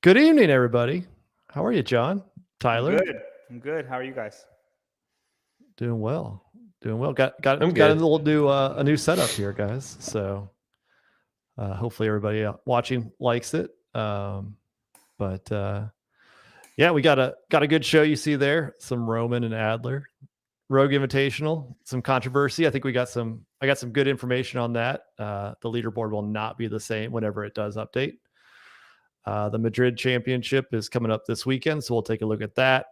Good evening, everybody. How are you, John? Tyler? I'm good. How are you guys? Doing well. Doing well. Got I'm a good. little new setup here, guys. So hopefully everybody watching likes it. But yeah, we got a good show. You see there some Roman and Adler Rogue Invitational, some controversy. I think I got some good information on that. The leaderboard will not be the same whenever it does update. The Madrid Championship is coming up this weekend, so we'll take a look at that.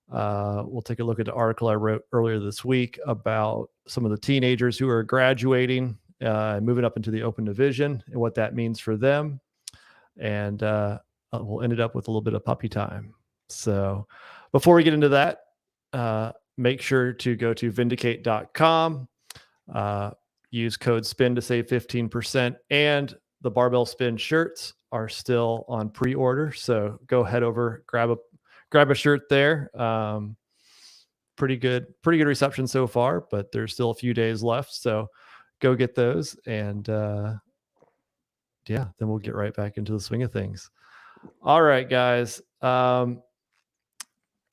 We'll take a look at the article I wrote earlier this week about some of the teenagers who are graduating and moving up into the open division and what that means for them. And we'll end it up with a little bit of puppy time. So before we get into that, make sure to go to vindicate.com, use code SPIN to save 15%, and the barbell spin shirts are still on pre-order. So go head over, grab a shirt there. Pretty good reception so far, but there's still a few days left. So go get those. And yeah, then we'll get right back into the swing of things. All right, guys.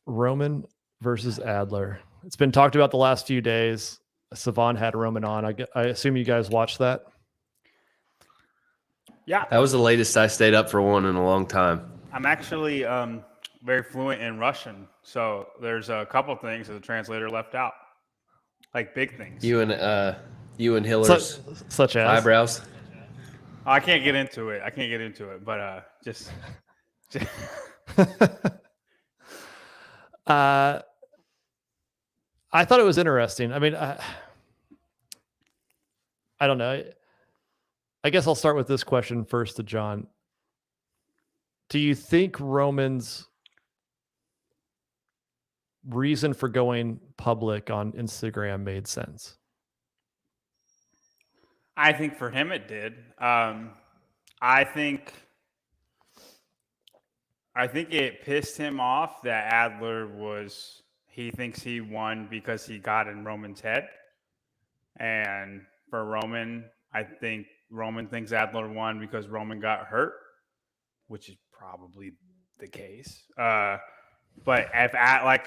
Roman versus Adler. It's been talked about the last few days. Savon had Roman on. I assume you guys watched that. Yeah. That was the latest I stayed up for one in a long time. I'm actually very fluent in Russian, so there's a couple things that the translator left out, like big things. You and Hiller's such as eyebrows. I can't get into it. But just. I thought it was interesting. I mean, I don't know. I guess I'll start with this question first to John. Do you think Roman's reason for going public on Instagram made sense? I think for him it did. I think it pissed him off that Adler he thinks he won because he got in Roman's head. And for Roman, I think Roman thinks Adler won because Roman got hurt, which is probably the case. But if Adler,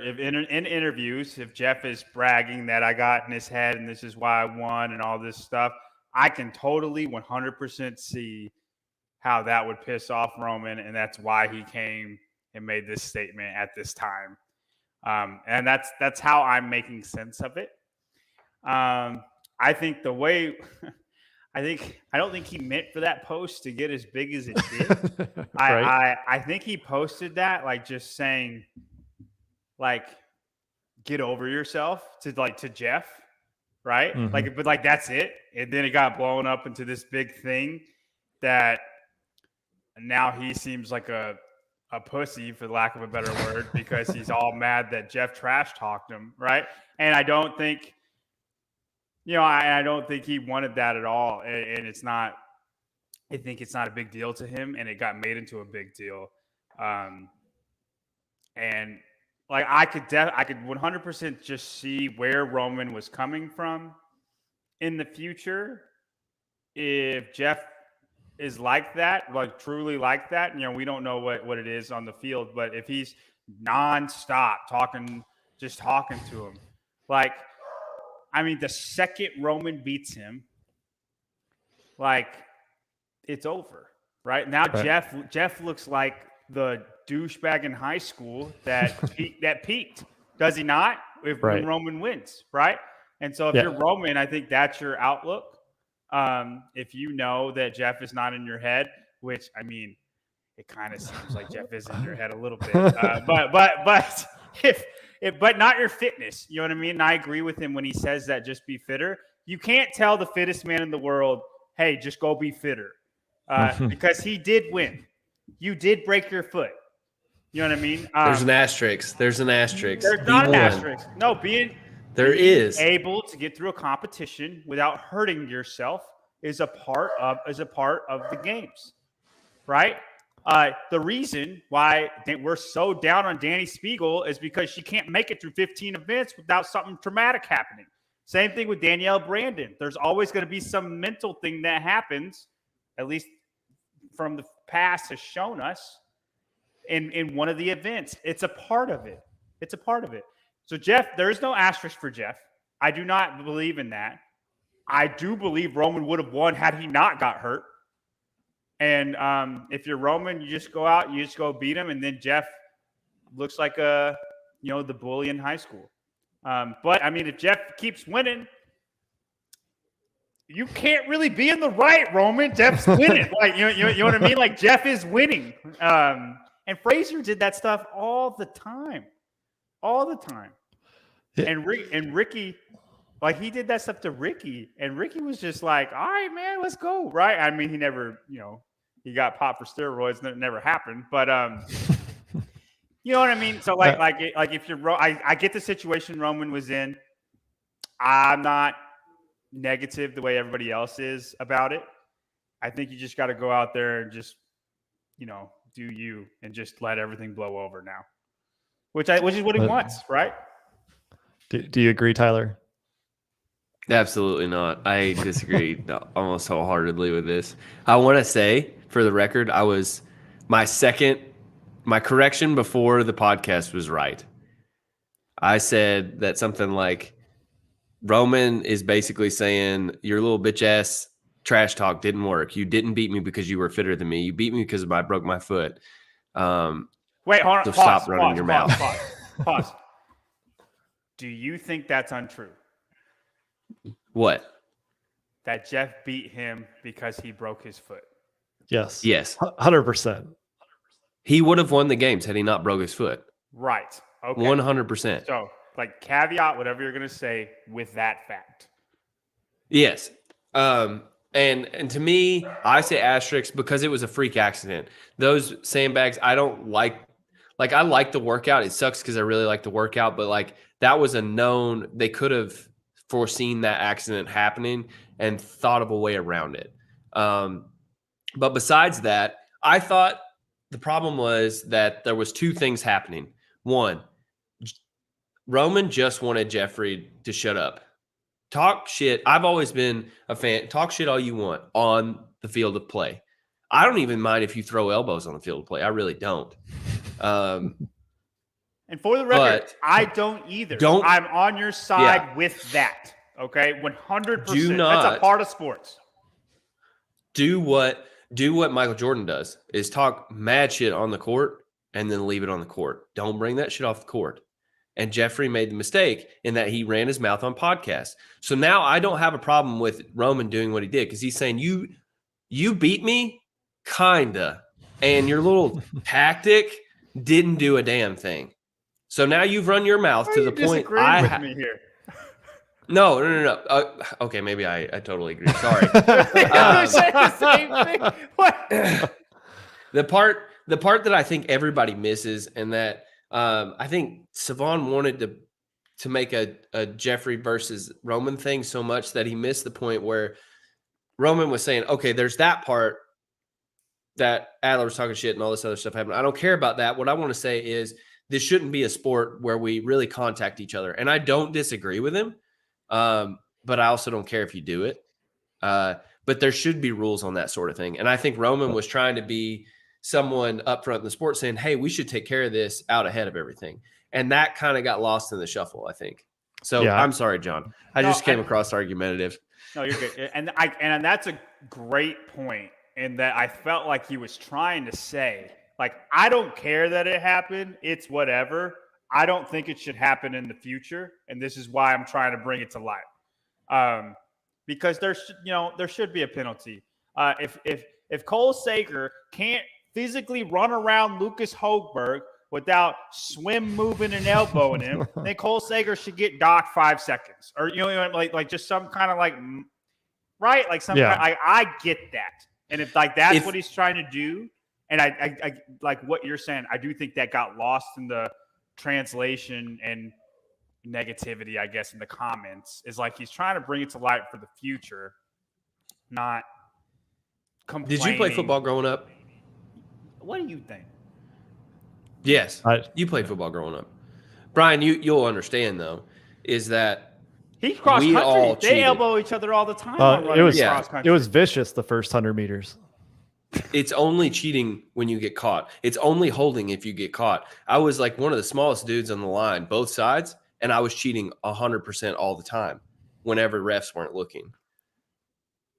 if in interviews, if Jeff is bragging that I got in his head and this is why I won and all this stuff, I can totally 100% see how that would piss off Roman, and that's why he came and made this statement at this time. And that's how I'm making sense of it. I think I don't think he meant for that post to get as big as it did. Right. I think he posted that like just saying like get over yourself to Jeff, right? Mm-hmm. But that's it. And then it got blown up into this big thing that now he seems like a pussy, for lack of a better word, because he's all mad that Jeff trash talked him, right? And I don't think I don't think he wanted that at all. And it's not, I think it's not a big deal to him, and it got made into a big deal. And like I could 100% just see where Roman was coming from in the future. If Jeff is like that, like truly like that, we don't know what it is on the field, but if he's nonstop talking to him, like, I mean, the second Roman beats him, like, it's over, right? Now right. Jeff looks like the douchebag in high school that peaked. Does he not? When Roman wins, right? And so if you're Roman, I think that's your outlook. If you know that Jeff is not in your head, which, I mean, it kind of seems like Jeff is in your head a little bit, but not your fitness. You know what I mean? And I agree with him when he says that just be fitter. You can't tell the fittest man in the world, hey, just go be fitter, because he did win. You did break your foot. You know what I mean? There's an asterisk. There's not an asterisk. No, being able to get through a competition without hurting yourself is a part of the games, right? The reason why we're so down on Danny Spiegel is because she can't make it through 15 events without something traumatic happening. Same thing with Danielle Brandon. There's always going to be some mental thing that happens, at least from the past has shown us in one of the events. It's a part of it. It's a part of it. So Jeff, there's no asterisk for Jeff. I do not believe in that. I do believe Roman would have won had he not got hurt. And if you're Roman, you just go out, you just go beat him, and then Jeff looks like the bully in high school. But I mean, if Jeff keeps winning, you can't really be in the right, Roman. Jeff's winning. Like you know what I mean? Like Jeff is winning. And Frazier did that stuff all the time. And Ricky, like he did that stuff to Ricky, and Ricky was just like, all right, man, let's go. Right. I mean, he never, he got popped for steroids and it never happened. But you know what I mean? So like if you're, I get the situation Roman was in. I'm not negative the way everybody else is about it. I think you just got to go out there and just, do you and just let everything blow over now, which is what he wants, right? Do you agree, Tyler? Absolutely not. I disagree almost wholeheartedly with this. I want to say, for the record, my correction before the podcast was right. I said that something like Roman is basically saying your little bitch ass trash talk didn't work. You didn't beat me because you were fitter than me. You beat me because I broke my foot. Wait, hold on. So stop running your mouth. Pause. Do you think that's untrue? What? That Jeff beat him because he broke his foot? Yes. 100%. He would have won the games had he not broke his foot. Right. Okay. 100%. So, like, caveat, whatever you're going to say with that fact. Yes. And to me, I say asterisk because it was a freak accident. Those sandbags, I don't like. Like, I like the workout. It sucks because I really like the workout, but like that was a known. They could have foreseen that accident happening and thought of a way around it. But besides that, I thought the problem was that there was two things happening. One, Roman just wanted Jeffrey to shut up. Talk shit. I've always been a fan. Talk shit all you want on the field of play. I don't even mind if you throw elbows on the field of play. I really don't. And for the record, I don't either. I'm on your side with that. Okay, 100%. That's a part of sports. Do what Michael Jordan does is talk mad shit on the court and then leave it on the court. Don't bring that shit off the court. And Jeffrey made the mistake in that he ran his mouth on podcasts. So now I don't have a problem with Roman doing what he did because he's saying you beat me, kinda, and your little tactic didn't do a damn thing. So now you've run your mouth to the point with me here. No. Okay, maybe I totally agree. Sorry. The same thing. What? The part that I think everybody misses, and that I think Savon wanted to make a Jeffrey versus Roman thing so much that he missed the point where Roman was saying, okay, there's that part that Adler was talking shit and all this other stuff happened. I don't care about that. What I want to say is this shouldn't be a sport where we really contact each other. And I don't disagree with him, but I also don't care if you do it. But there should be rules on that sort of thing. And I think Roman was trying to be someone up front in the sport saying, hey, we should take care of this out ahead of everything. And that kind of got lost in the shuffle, I think. So yeah. I'm sorry, John. I just came across argumentative. No, you're good. And that's a great point in that I felt like he was trying to say, like, I don't care that it happened. It's whatever. I don't think it should happen in the future. And this is why I'm trying to bring it to light. Because there should be a penalty. If Cole Sager can't physically run around Lucas Hogberg without swim moving and elbowing him, then Cole Sager should get docked 5 seconds, or like just some kind of like, right, like some. Yeah. I get that, and if that's what he's trying to do, and I like what you're saying, I do think that got lost in the translation and negativity, I guess, in the comments, is like he's trying to bring it to light for the future, not complaining. Did you play football growing up? What do you think? Yes, you played football growing up. Brian, you'll understand, though, is that he cross country. They elbow each other all the time. Cross country. It was vicious the first 100 meters. It's only cheating when you get caught. It's only holding if you get caught. I was like one of the smallest dudes on the line, both sides, and I was cheating 100% all the time whenever refs weren't looking.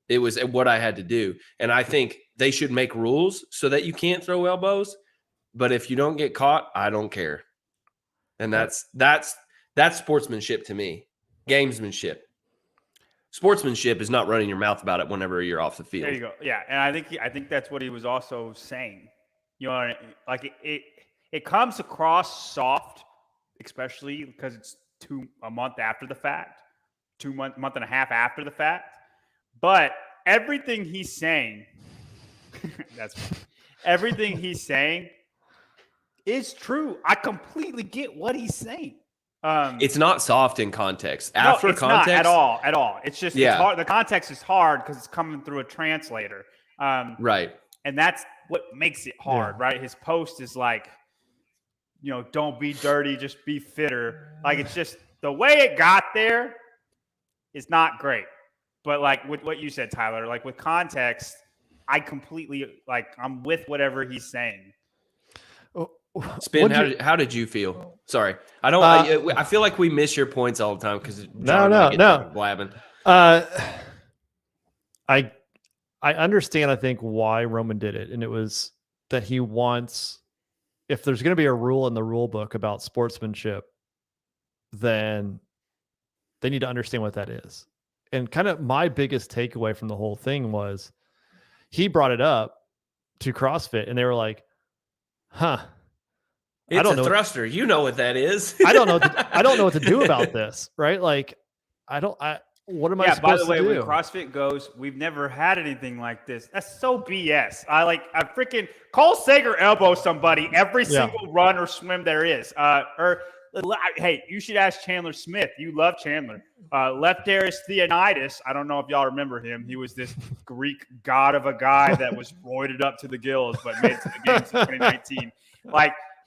It was what I had to do. And I think they should make rules so that you can't throw elbows. But if you don't get caught, I don't care. And that's sportsmanship to me. Gamesmanship. Sportsmanship is not running your mouth about it whenever you're off the field. There you go. Yeah, and I think that's what he was also saying. You know, like it comes across soft, especially because it's a month after the fact, month and a half after the fact. But everything he's saying, everything he's saying is true. I completely get what he's saying. It's not soft in context. After it's context, not at all. It's just it's hard. The context is hard because it's coming through a translator. Right. And that's what makes it hard, right? His post is like, you know, don't be dirty, just be fitter. Like, it's just the way it got there is not great. But like with what you said, Tyler, like with context, I completely I'm with whatever he's saying. Spin, how did you feel? Sorry, I don't. I feel like we miss your points all the time because no. Blabbing. I understand. I think why Roman did it, and it was that he wants. If there's going to be a rule in the rule book about sportsmanship, then they need to understand what that is. And kind of my biggest takeaway from the whole thing was he brought it up to CrossFit, and they were like, "Huh." It's a thruster. You know what that is. I don't know. I don't know what to do about this, right? Like, what am I supposed to do? By the way, when CrossFit goes, we've never had anything like this. That's so BS. I freaking Cole Sager elbow somebody every single run or swim there is. Hey, you should ask Chandler Smith. You love Chandler. Lefteris Theonidas. I don't know if y'all remember him. He was this Greek god of a guy that was roided up to the gills, but made it to the games in 2019.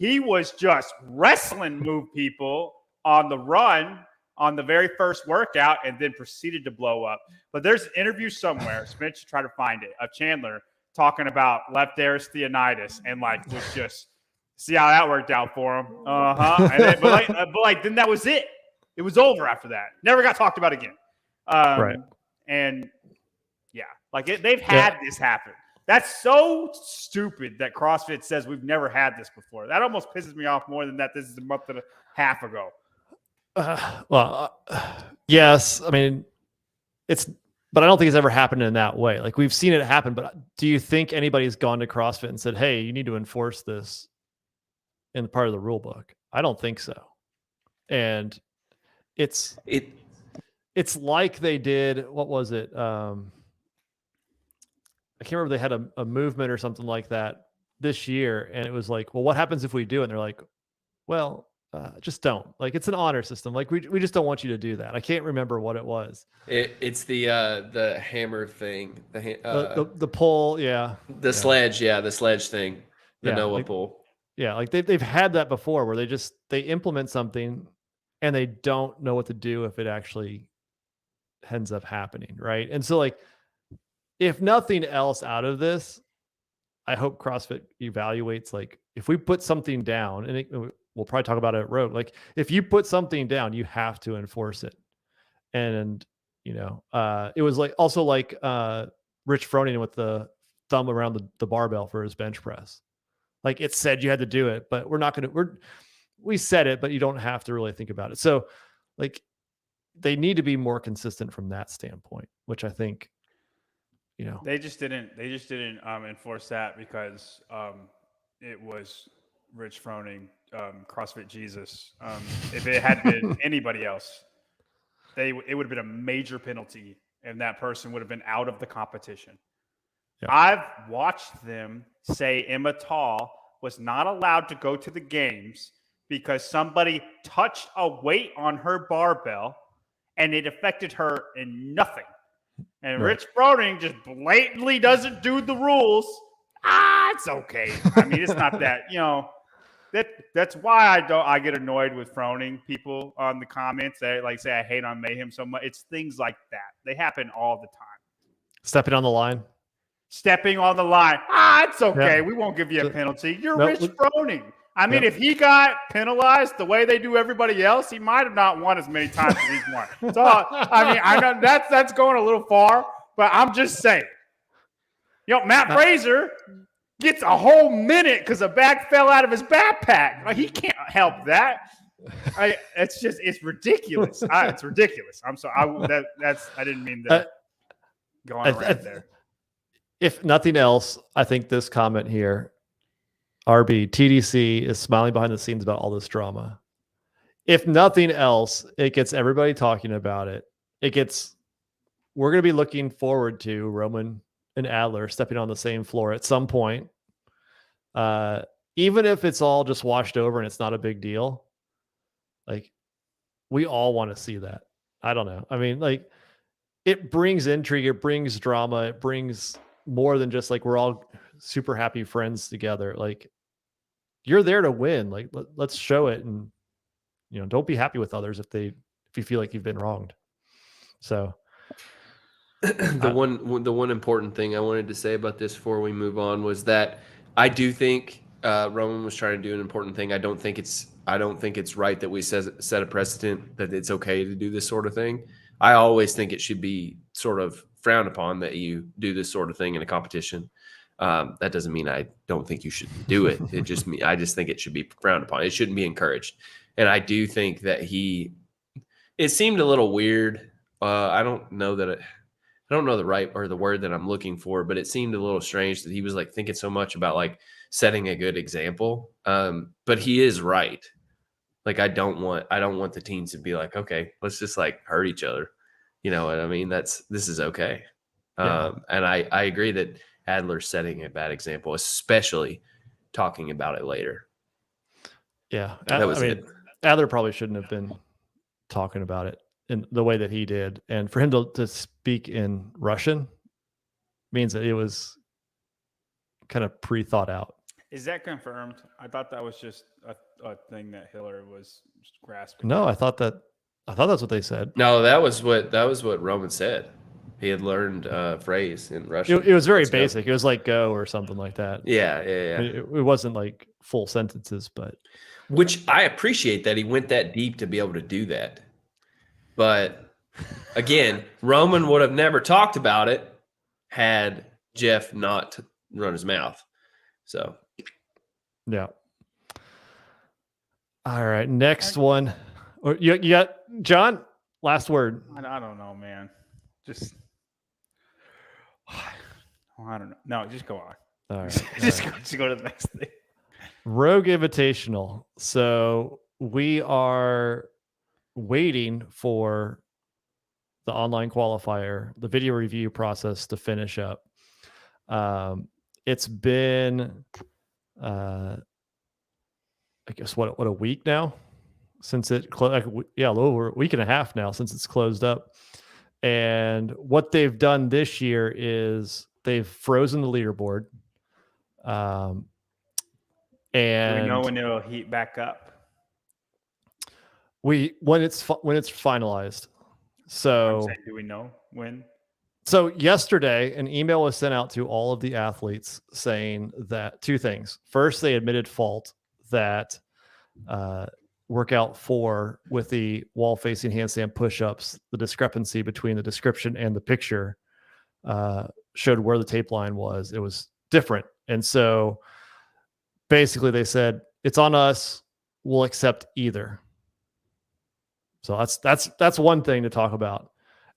He was just wrestling move people on the run on the very first workout and then proceeded to blow up. But there's an interview somewhere, Smith should try to find it, of Chandler talking about Lefteris Theonidas and was just see how that worked out for him. And then, but then that was it. It was over after that. Never got talked about again. Right. And they've had this happen. That's so stupid that CrossFit says we've never had this before. That almost pisses me off more than that this is a month and a half ago. Yes. I mean, but I don't think it's ever happened in that way. Like, we've seen it happen, but do you think anybody's gone to CrossFit and said, hey, you need to enforce this in part of the rule book? I don't think so. And it's like they did, what was it? I can't remember, they had a movement or something like that this year. And it was like, well, what happens if we do it? And they're like, well, just don't. Like, it's an honor system. Like, we just don't want you to do that. I can't remember what it was. It's the hammer thing. The pull, The sledge, the sledge thing. The Noah pull. Yeah, like they've had that before where they implement something and they don't know what to do if it actually ends up happening, right? And so, like, if nothing else out of this, I hope CrossFit evaluates, like, if we put something down, and we'll probably talk about it at Road, like, if you put something down, you have to enforce it. And, it was also like Rich Froning with the thumb around the barbell for his bench press. Like, it said you had to do it, but we said it, but you don't have to really think about it. So, like, they need to be more consistent from that standpoint, which I think, they just didn't enforce that because it was Rich Froning, CrossFit Jesus. If it had been anybody else, it would have been a major penalty, and that person would have been out of the competition. Yeah. I've watched them say Emma Tall was not allowed to go to the games because somebody touched a weight on her barbell, and it affected her in nothing. And right. Rich Froning just blatantly doesn't do the rules. It's okay. I mean, it's not that, that's why I get annoyed with Froning people on the comments that say I hate on Mayhem so much. It's things like that. They happen all the time. Stepping on the line. stepping on the line. It's okay. We won't give you a penalty. You're Rich Froning. I mean, if he got penalized the way they do everybody else, he might have not won as many times as he's won. So, I mean, I know that's going a little far, but I'm just saying. Matt Fraser gets a whole minute because a bag fell out of his backpack. Like, he can't help that. It's ridiculous. It's ridiculous. I'm sorry. I didn't mean to go on a rant there. If nothing else, I think this comment here, RB, TDC is smiling behind the scenes about all this drama. If nothing else, it gets everybody talking about it. We're going to be looking forward to Roman and Adler stepping on the same floor at some point. Even if it's all just washed over and it's not a big deal. Like, we all want to see that. I don't know. I mean, like, it brings intrigue, it brings drama, it brings more than just like we're all super happy friends together. Like, you're there to win. Like, let's show it, and don't be happy with others if you feel like you've been wronged. So the one important thing I wanted to say about this before we move on was that I do think Roman was trying to do an important thing. I don't think it's right that we set a precedent that it's okay to do this sort of thing. I always think it should be sort of frowned upon that you do this sort of thing in a competition. That doesn't mean I don't think you should do it. I just think it should be frowned upon. It shouldn't be encouraged. And I do think that it seemed a little weird. I don't know the right or the word that I'm looking for, but it seemed a little strange that he was like thinking so much about like setting a good example. But he is right. Like, I don't want the teams to be like, okay, let's just like hurt each other. You know what I mean? This is okay. Yeah. And I agree that Adler's setting a bad example, especially talking about it later. Yeah. That was it. Adler probably shouldn't have been talking about it in the way that he did. And for him to speak in Russian means that it was kind of pre-thought out. Is that confirmed? I thought that was just a thing that Hiller was grasping. No, I thought that's what they said. No, that was what Roman said. He had learned a phrase in Russian. It was very basic. It was like "go" or something like that. Yeah. It wasn't like full sentences, but which I appreciate that he went that deep to be able to do that. But again, Roman would have never talked about it had Jeff not run his mouth. So, yeah. All right, next one. You got John? Last word. I don't know, man. Just I don't know. No, just go on. All right. Just go to the next thing. Rogue Invitational. So we are waiting for the online qualifier, the video review process to finish up. It's been, I guess, what a week now since it closed. A little over a week and a half now since it's closed up. And what they've done this year is they've frozen the leaderboard. And do we know when it'll heat back up? When it's finalized. So do we know when? So yesterday, an email was sent out to all of the athletes saying that two things. First, they admitted fault that workout 4 with the wall-facing handstand push-ups, the discrepancy between the description and the picture showed where the tape line was. It was different. And so basically they said, it's on us. We'll accept either. So that's one thing to talk about.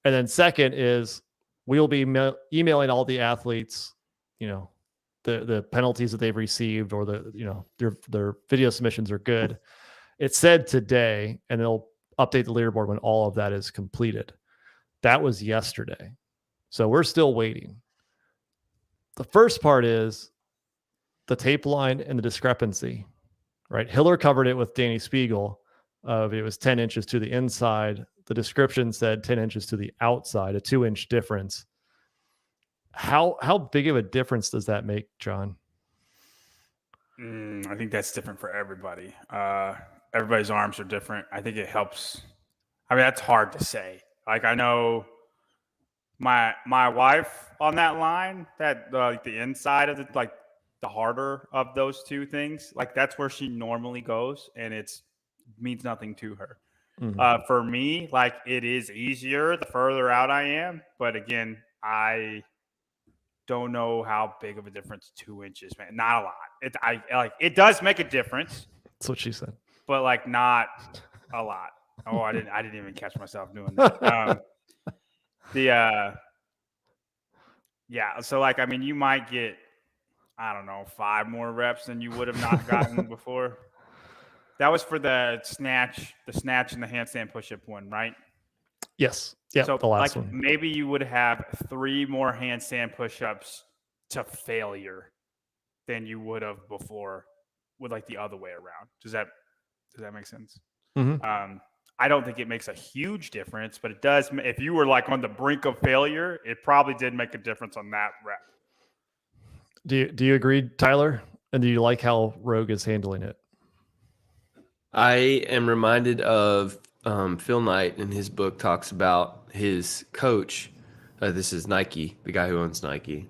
And then second is we'll be emailing all the athletes, the penalties that they've received or their video submissions are good. It said today, and they'll update the leaderboard when all of that is completed. That was yesterday. So we're still waiting. The first part is the tape line and the discrepancy, right? Hiller covered it with Danny Spiegel. It was 10 inches to the inside. The description said 10 inches to the outside, a 2-inch difference. How big of a difference does that make, John? I think that's different for everybody. Everybody's arms are different. I think it helps. I mean, that's hard to say. Like, I know my wife on that line, that like the inside of the harder of those two things, like that's where she normally goes, and it's means nothing to her. For me, like it is easier the further out I am, but again, I don't know how big of a difference 2 inches, man. Not a lot. It does make a difference. That's what she said. But like not a lot. Oh, I didn't even catch myself doing that. Yeah. So like, I mean, you might get, I don't know, 5 more reps than you would have not gotten before. That was for the snatch and the handstand push-up one, right? Yes. Yeah. So the last like one. maybe you would have 3 more handstand push-ups to failure than you would have before with like the other way around. Does that make sense? I don't think it makes a huge difference, but it does. If you were like on the brink of failure, it probably did make a difference on that rep. Do you agree, Tyler? And do you like how Rogue is handling it? I am reminded of Phil Knight in his book talks about his coach. This is Nike, the guy who owns Nike.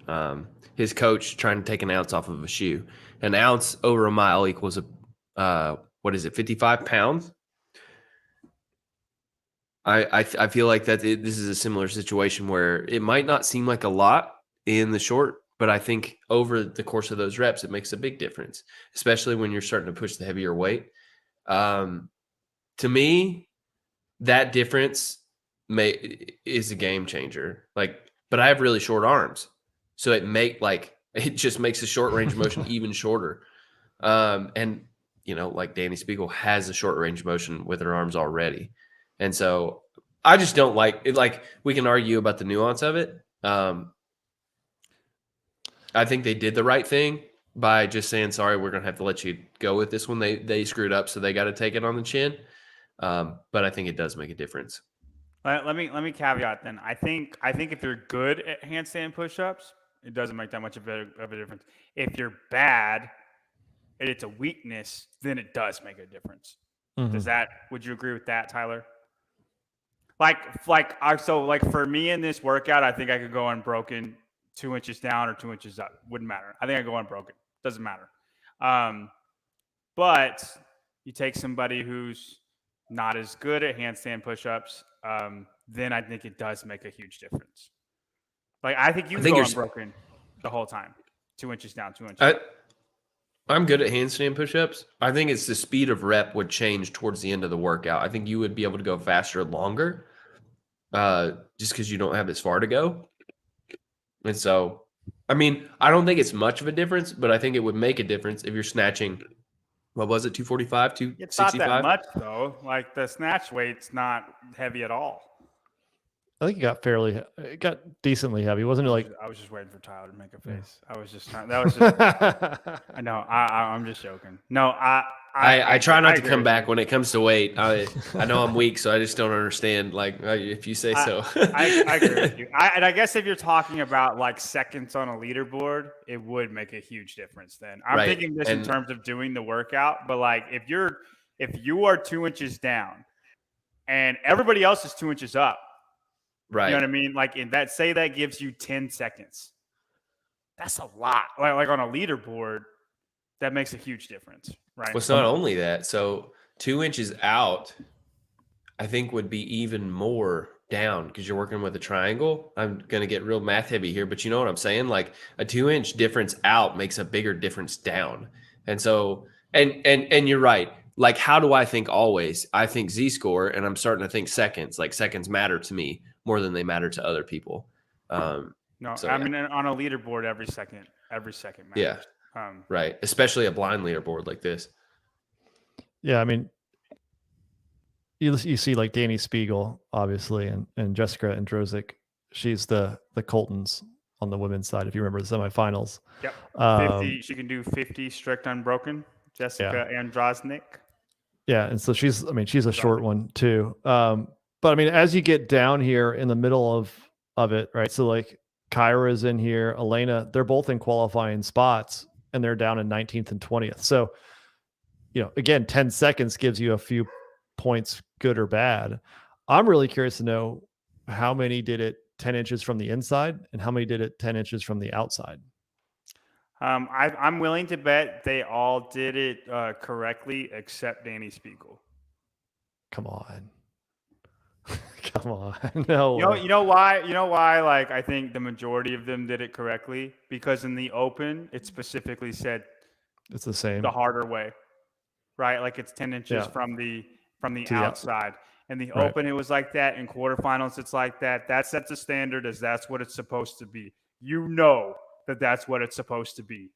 His coach trying to take an ounce off of a shoe. An ounce over a mile equals 55 pounds? I feel like this is a similar situation where it might not seem like a lot in the short, but I think over the course of those reps, it makes a big difference, especially when you're starting to push the heavier weight. To me, that difference is a game changer. But I have really short arms, so it just makes the short range motion even shorter. And like Danny Spiegel has a short range motion with her arms already. And so I just don't like it. Like, we can argue about the nuance of it. I think they did the right thing by just saying, sorry, we're going to have to let you go with this one. They screwed up, so they got to take it on the chin. But I think it does make a difference. Let me caveat then. I think if you're good at handstand push-ups, it doesn't make that much of a difference. If you're bad and it's a weakness, then it does make a difference. Would you agree with that, Tyler? So for me in this workout, I think I could go unbroken 2 inches down or 2 inches up. Wouldn't matter. I think I go unbroken. Doesn't matter. But you take somebody who's not as good at handstand push-ups, then I think it does make a huge difference. Like, I think you can go unbroken the whole time. 2 inches down, 2 inches up. I'm good at handstand push-ups. I think it's the speed of rep would change towards the end of the workout. I think you would be able to go faster longer just because you don't have as far to go. And so, I mean, I don't think it's much of a difference, but I think it would make a difference if you're snatching, what was it, 245, 265? It's not that much, though. Like, the snatch weight's not heavy at all. I think it got decently heavy. Wasn't it like? I was just waiting for Tyler to make a face. I was just trying. That was just. I know. I'm just joking. No, I try not to come back when it comes to weight. I know I'm weak, so I just don't understand. Like, if you say so. I agree with you. And I guess if you're talking about like seconds on a leaderboard, it would make a huge difference. Then I'm thinking this in terms of doing the workout. But like, if you are 2 inches down, and everybody else is 2 inches up. Right. You know what I mean? Like, say that gives you 10 seconds. That's a lot. Like on a leaderboard, that makes a huge difference, right? Well, it's not only that. So 2 inches out, I think would be even more down because you're working with a triangle. I'm going to get real math heavy here, but you know what I'm saying? Like, a 2 inch difference out makes a bigger difference down. And so, and you're right. Like, how do I think always? I think Z-score, and I'm starting to think seconds. Like, seconds matter to me more than they matter to other people. I mean, on a leaderboard, every second matters. Yeah, right. Especially a blind leaderboard like this. Yeah, I mean, you see like Danny Spiegel, obviously, and Jessica Androsic. She's the Coltons on the women's side, if you remember the semifinals. Yep. 50. She can do 50 strict unbroken. Jessica Androsnik. Yeah, and so she's a short one too. But I mean, as you get down here in the middle of it, right? So like Kyra is in here, Elena, they're both in qualifying spots, and they're down in 19th and 20th. So, again, 10 seconds gives you a few points, good or bad. I'm really curious to know how many did it 10 inches from the inside, and how many did it 10 inches from the outside? I'm willing to bet they all did it correctly except Danny Spiegel. Come on. Come on. No. You know why? You know why? Like, I think the majority of them did it correctly because in the Open, it specifically said It's the same. the harder way, right? Like it's 10 inches Yeah. from the the outside. In the Right. Open, it was like that. In quarterfinals, it's like that. That sets a standard as that's what it's supposed to be. You know that that's what it's supposed to be.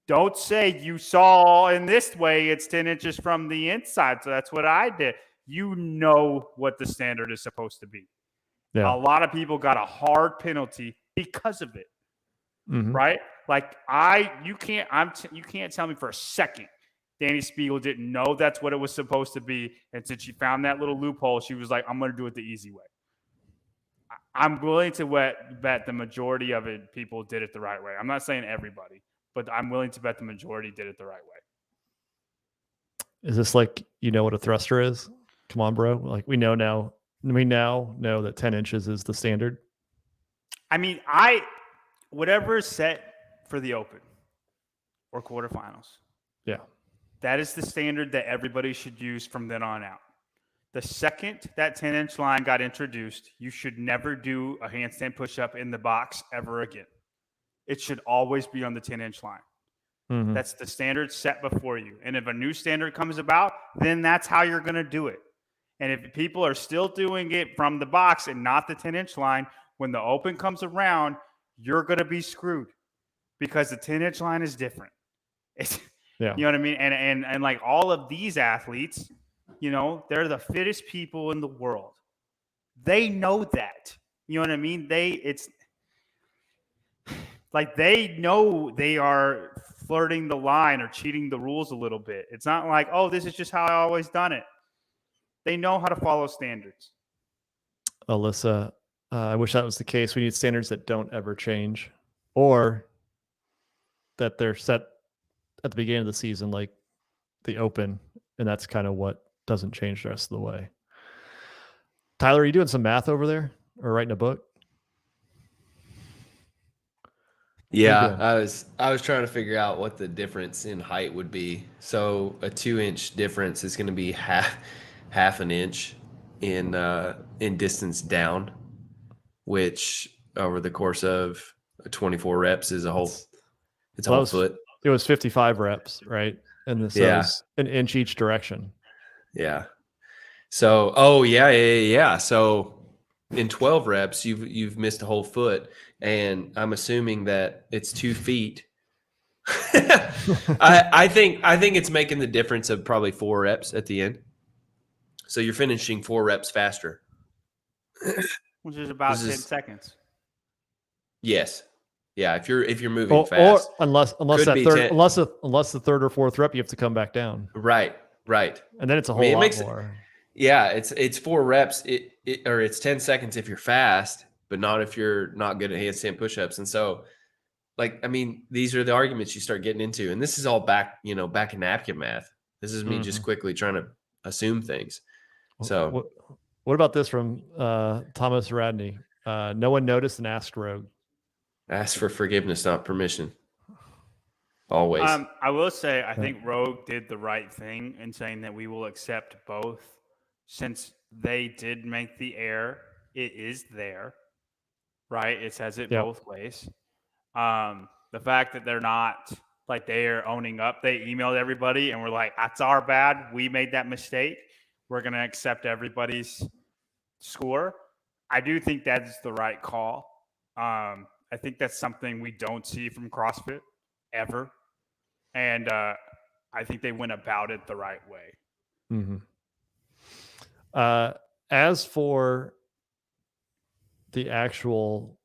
Don't say you saw in this way it's 10 inches from the inside. So that's what I did. You know what the standard is supposed to be. Yeah. A lot of people got a hard penalty because of it, Mhm. right? Like you can't tell me for a second Danny Spiegel didn't know that's what it was supposed to be, and since she found that little loophole, she was like, "I'm going to do it the easy way." I'm willing to bet the majority of it people did it the right way. I'm not saying everybody, but I'm willing to bet the majority did it the right way. Is this like, you know what a thruster is? Come on, bro. Like we now know that 10 inches is the standard. I mean, whatever is set for the Open or quarterfinals. Yeah. That is the standard that everybody should use from then on out. The second that 10-inch line got introduced, you should never do a handstand push-up in the box ever again. It should always be on the 10-inch line. Mhm. That's the standard set before you. And if a new standard comes about, then that's how you're going to do it. And if people are still doing it from the box and not the 10-inch line, when the Open comes around, you're going to be screwed because the 10-inch line is different. Yeah. You know what I mean? And like all of these athletes, you know, they're the fittest people in the world. They know that. You know what I mean? It's like they know they are flirting the line or cheating the rules a little bit. It's not like, oh, this is just how I always done it. They know how to follow standards. Alyssa, I wish that was the case. We need standards that don't ever change, or that they're set at the beginning of the season, like the Open, and that's kind of what doesn't change the rest of the way. Tyler, are you doing some math over there or writing a book? Yeah, I was trying to figure out what the difference in height would be. So a 2-inch difference is going to be half an inch in distance down, which over the course of 24 reps is a whole foot. It was 55 reps, right? And this was an inch each direction. Yeah. So, yeah. So in 12 reps, you've missed a whole foot, and I'm assuming that it's 2 feet. I think it's making the difference of probably 4 reps at the end. So you're finishing 4 reps faster, which is about 10 seconds. Yes. Yeah, if you're moving fast, or unless the third or fourth rep, you have to come back down. Right. And then it's a whole lot more. Yeah, it's 4 reps. Or it's 10 seconds if you're fast, but not if you're not good at handstand push-ups. And so, like, I mean, these are the arguments you start getting into, and this is all back in napkin math. This is me just quickly trying to assume things. So, what about this from Thomas Radney? No one noticed and asked Rogue. Ask for forgiveness, not permission. Always. I will say, I think Rogue did the right thing in saying that we will accept both, since they did make the error. It is there, right? It says it both ways. The fact that they're not like they are owning up, they emailed everybody and we're like, that's our bad. We made that mistake. We're going to accept everybody's score. I do think that's the right call. I think that's something we don't see from CrossFit ever. And I think they went about it the right way. Mm-hmm. As for the actual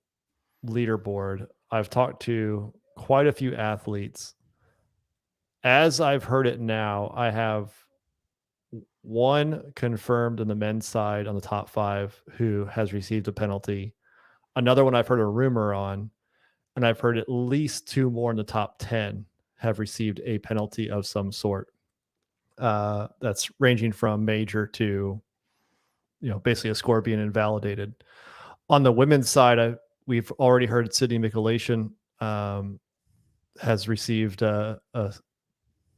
leaderboard, I've talked to quite a few athletes. As I've heard it now, I have one confirmed in the men's side on the top 5 who has received a penalty. Another one I've heard a rumor on, and I've heard at least 2 more in the top 10 have received a penalty of some sort. That's ranging from major to, basically a score being invalidated. on the women's side, we've already heard Sydney Michalation has received a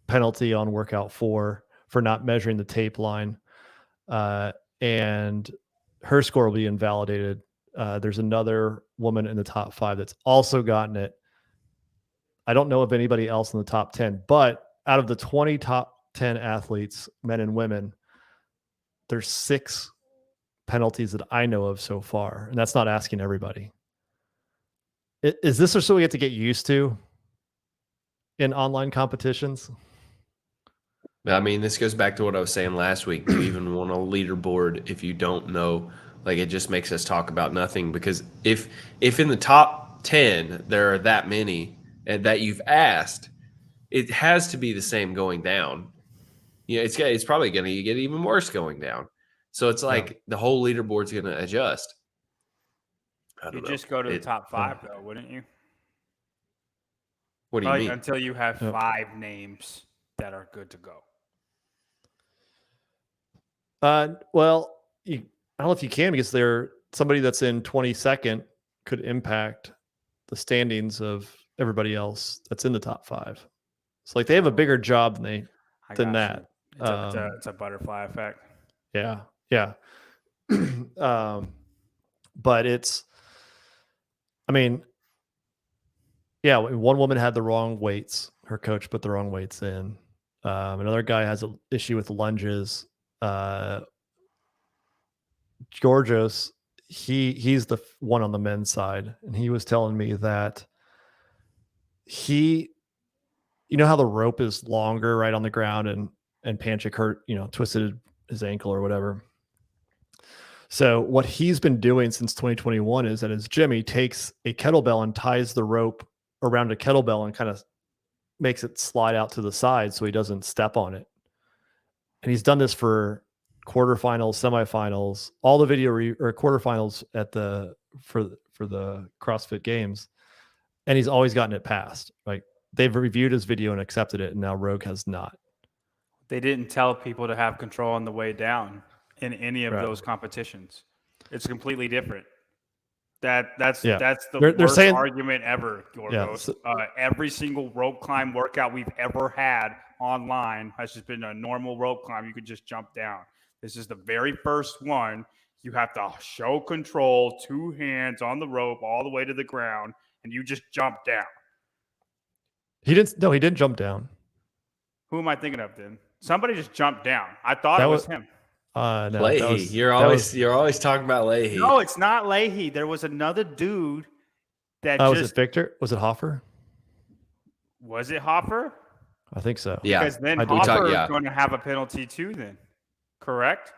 penalty on workout 4 for not measuring the tape line, and her score will be invalidated. There's another woman in the top 5 that's also gotten it. I don't know of anybody else in the top 10, but out of the 20 top 10 athletes, men and women, there's 6 penalties that I know of so far, and that's not asking everybody. Is this so we have to get used to in online competitions? I mean, this goes back to what I was saying last week. Do you even want a leaderboard if you don't know? Like, it just makes us talk about nothing, because if in the top 10 there are that many that you've asked, it has to be the same going down. It's probably going to get even worse going down. So it's like the whole leaderboard's going to adjust. You just go to the top 5, though, wouldn't you? What do you mean? Until you have 5 names that are good to go. Well, I don't know if you can, because somebody that's in 22nd could impact the standings of everybody else that's in the top 5. So, like, they have a bigger job than that. It's a butterfly effect. Yeah. But one woman had the wrong weights. Her coach put the wrong weights in. Another guy has an issue with lunges. Georgios, he's the one on the men's side, and he was telling me that you know how the rope is longer right on the ground, and Panchik hurt, twisted his ankle or whatever. So what he's been doing since 2021 is at his gym, he takes a kettlebell and ties the rope around a kettlebell and kind of makes it slide out to the side so he doesn't step on it. And he's done this for quarterfinals, semifinals, all the video or quarterfinals for the CrossFit Games, and he's always gotten it passed. Like, they've reviewed his video and accepted it, and now Rogue has not. They didn't tell people to have control on the way down in any of those competitions. It's completely different. That's the worst argument ever, Yorgos. Every single rope climb workout we've ever had online has just been a normal rope climb. You could just jump down. This is the very first one. You have to show control, 2 hands on the rope all the way to the ground, and you just jump down. He didn't jump down. Who am I thinking of then? Somebody just jumped down. I thought it was him. No, Leahy. You're always talking about Leahy. No, it's not Leahy. There was another dude that was it Victor? Was it Hoffer? Was it Hoffer? I think so. Yeah. Because then Hoffer is going to have a penalty too then. Correct?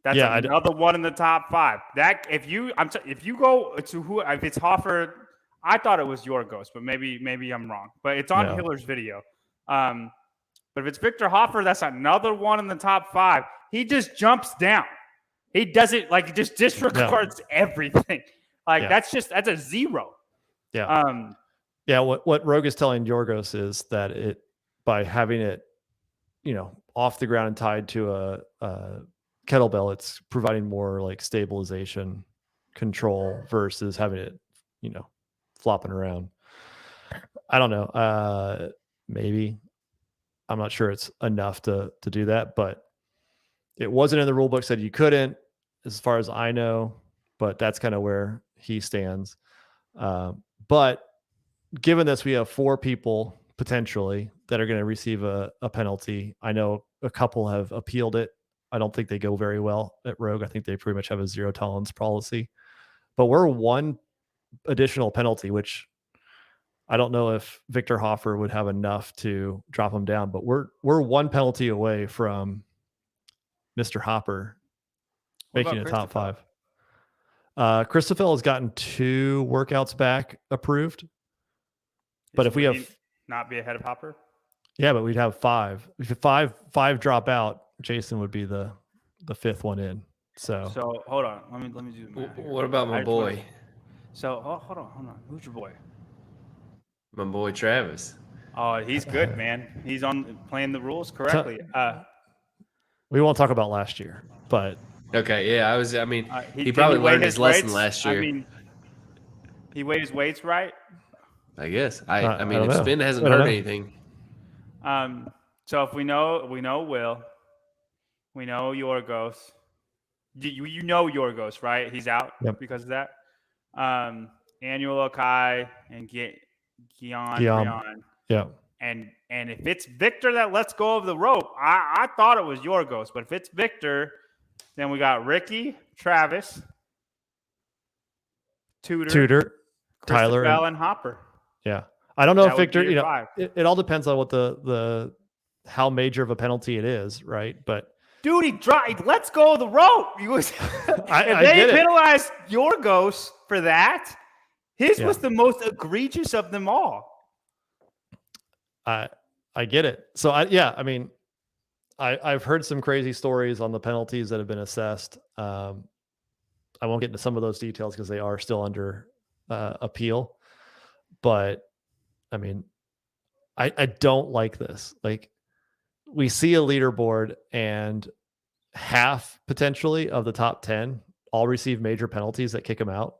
That's another one in the top 5. That if you go to if it's Hoffer, I thought it was Yorgos, but maybe I'm wrong. But it's on Hiller's video. But if it's Victor Hoffer, that's another one in the top 5. He just jumps down. He doesn't he just disregards everything. That's a 0. Yeah. What Rogue is telling Yorgos is that by having it, off the ground and tied to a kettlebell, it's providing more stabilization control versus having it, flopping around. I don't know. Maybe. I'm not sure it's enough to do that, but it wasn't in the rule book, said you couldn't, as far as I know, but that's kind of where he stands. But given this, we have 4 people potentially that are going to receive a penalty. I know a couple have appealed it. I don't think they go very well at Rogue. I think they pretty much have a 0 tolerance policy, but we're 1 additional penalty, which I don't know if Victor Hoffer would have enough to drop him down, but we're 1 penalty away from Mr. Hopper making a top 5. Christophel has gotten 2 workouts back approved, but if we have not be ahead of Hopper, but we'd have 5. If 5 drop out, Jason would be the 5th one in. So hold on, let me do the math. What about my boy? Hold on. Who's your boy? My boy Travis. Oh, he's good, man. He's playing the rules correctly. We won't talk about last year, but Okay, yeah, I mean, he did probably weigh learned his lesson weights? last year. I mean, he weighed his weights right. I guess. I I mean, don't if know. spin hasn't I don't hurt know. anything, So if we know Will, we know Yorgos. You know Yorgos, right? He's out because of that. Annual Okai and Gian Rion. Yeah. And if it's Victor that lets go of the rope, I thought it was Yorgos, but if it's Victor, then we got Ricky, Travis, Tudor, Tyler, Bell, and Hopper. Yeah. I don't know That if would Victor, be your five. it all depends on what the how major of a penalty it is, right? But dude, he lets go of the rope. He was I they get it. penalized Yorgos for that. His Yeah. was the most egregious of them all. I get it. So I mean, I've heard some crazy stories on the penalties that have been assessed. I won't get into some of those details because they are still under appeal. But I mean, I don't like this. Like, we see a leaderboard and half potentially of the top 10 all receive major penalties that kick them out.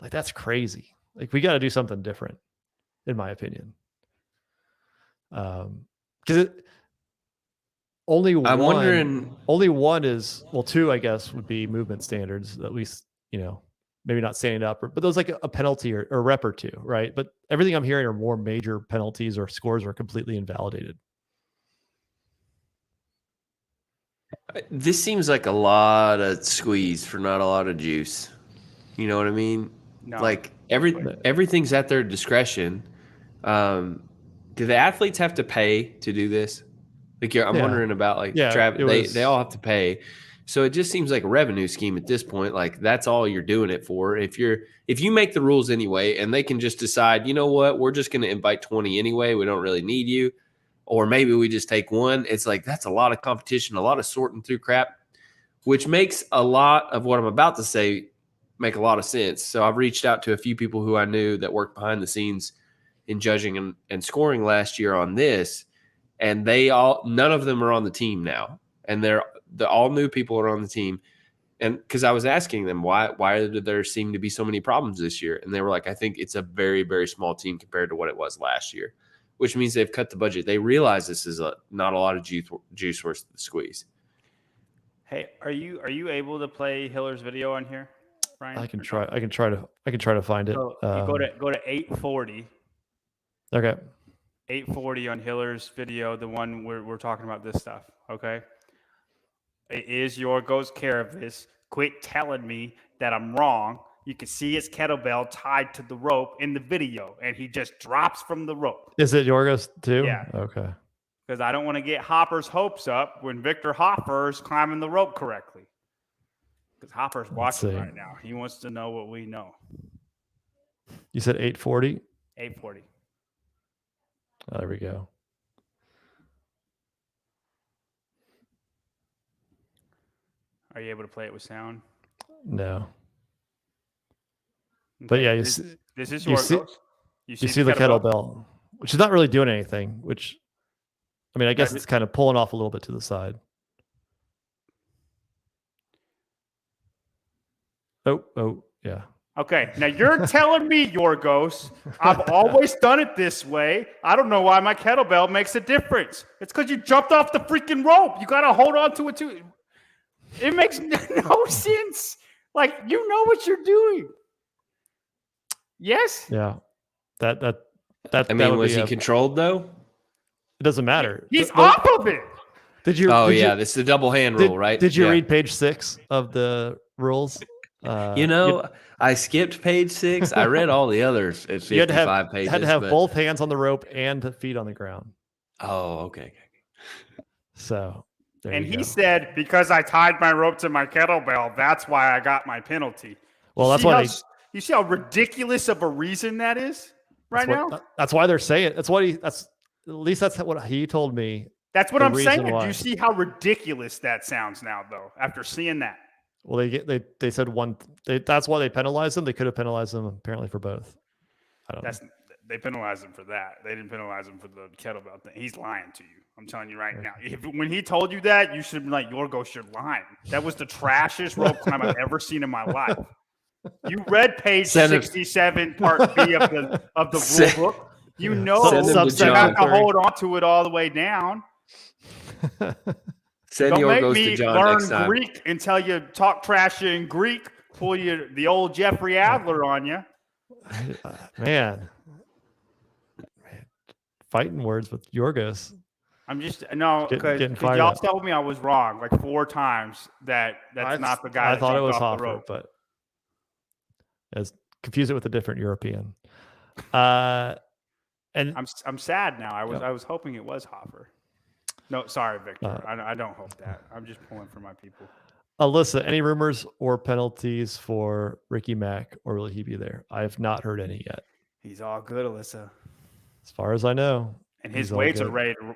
Like, that's crazy. Like, we got to do something different, in my opinion. Because only one is, well, two, I guess, would be movement standards, at least, maybe not standing up, but those like a penalty or a rep or two, right? But everything I'm hearing are more major penalties or scores are completely invalidated. this seems like a lot of squeeze for not a lot of juice. You know what I mean? No. Like everything's at their discretion. Do the athletes have to pay to do this? Like, I'm wondering about Travis. They all have to pay. So it just seems like a revenue scheme at this point. Like, that's all you're doing it for. If you make the rules anyway, and they can just decide, you know what, we're just going to invite 20 anyway. We don't really need you. Or maybe we just take one. It's like, that's a lot of competition, a lot of sorting through crap, which makes a lot of what I'm about to say make a lot of sense. So I've reached out to a few people who I knew that worked behind the scenes in judging and scoring last year on this. And none of them are on the team now. And they're all new people are on the team. And because I was asking them, why did there seem to be so many problems this year? And they were like, I think it's a very, very small team compared to what it was last year, which means they've cut the budget. They realize this is not a lot of juice worth the squeeze. Hey, are you able to play Hiller's video on here, Brian? I can try to find it. So you go to 840. Okay. 840 on Hiller's video, the one we're talking about this stuff, okay? It is Yorgos care of this. Quit telling me that I'm wrong. You can see his kettlebell tied to the rope in the video, and he just drops from the rope. Is it Yorgos too? Yeah. Okay. Because I don't want to get Hopper's hopes up when Victor Hopper's climbing the rope correctly. Because Hopper's watching right now. He wants to know what we know. You said 840? 840. Oh, there we go. Are you able to play it with sound? No. Okay. But yeah, this is Yorgos. You see the kettlebell, which is not really doing anything, which, I mean, I guess it's kind of pulling off a little bit to the side. Oh, yeah. Okay, now you're telling me, Yorgos, I've always done it this way. I don't know why my kettlebell makes a difference. It's because you jumped off the freaking rope. You got to hold on to it too. It makes no sense. Like, you know what you're doing. Yes? Yeah. That I mean, was he controlled though? It doesn't matter. He's off of it. Did you? This is the double hand rule, right? Did you read page 6 of the rules? I skipped page 6. I read all the others at 55 pages. You had to have both hands on the rope and feet on the ground. Oh, okay. So, and he said, because I tied my rope to my kettlebell, that's why I got my penalty. Well, that's why you see how ridiculous of a reason that is now? That's why they're saying at least that's what he told me. That's what I'm saying. Do you see how ridiculous that sounds now, though, after seeing that? Well, they said that's why they penalized them. They could have penalized them apparently for both. I don't know. They penalized him for that. They didn't penalize him for the kettlebell thing. He's lying to you. I'm telling you right now. When he told you that, you should be like, Yorgos, you're lying. That was the trashiest rope climb I've ever seen in my life. You read page 67, part B of the rule book. You know you have to hold on to it all the way down. Don't make me learn Greek until you talk trash in Greek. Pull you the old Jeffrey Adler on you. Man. Fighting words with Yorgos. I'm just because y'all told me I was wrong like 4 times that's not the guy. I thought it was Hoffer, but confuse it with a different European. And I'm sad now. I was hoping it was Hoffer. No, sorry, Victor. I don't hope that. I'm just pulling for my people. Alyssa, any rumors or penalties for Ricky Mack, or will he be there? I have not heard any yet. He's all good, Alyssa. As far as I know. And his weights are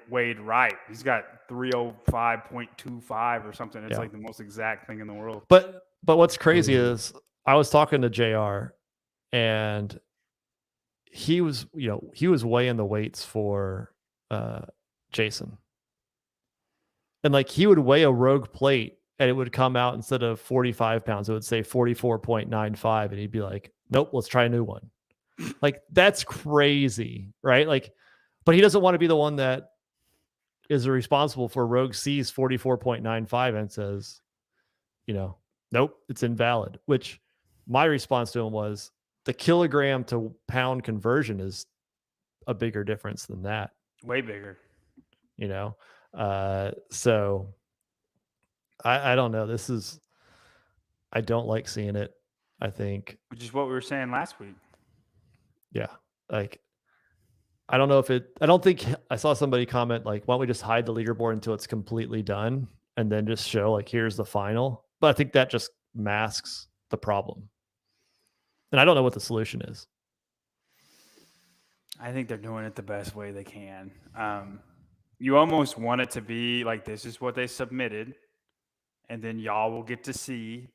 weighed right. He's got 305.25 or something. It's like the most exact thing in the world. But what's crazy is I was talking to JR, and he was weighing the weights for Jason. And like he would weigh a rogue plate and it would come out instead of 45 pounds, it would say 44.95. And he'd be like, nope, let's try a new one. Like, that's crazy, right? Like, but he doesn't want to be the one that is responsible for Rogue C's 44.95 and says, nope, it's invalid. Which my response to him was, the kilogram to pound conversion is a bigger difference than that. Way bigger. So I don't know. I don't like seeing it. I think. Which is what we were saying last week. Yeah. Like, I don't know I don't think I saw somebody comment like, why don't we just hide the leaderboard until it's completely done and then just show like, here's the final. But I think that just masks the problem. And I don't know what the solution is. I think they're doing it the best way they can. You almost want it to be like, this is what they submitted. And then y'all will get to see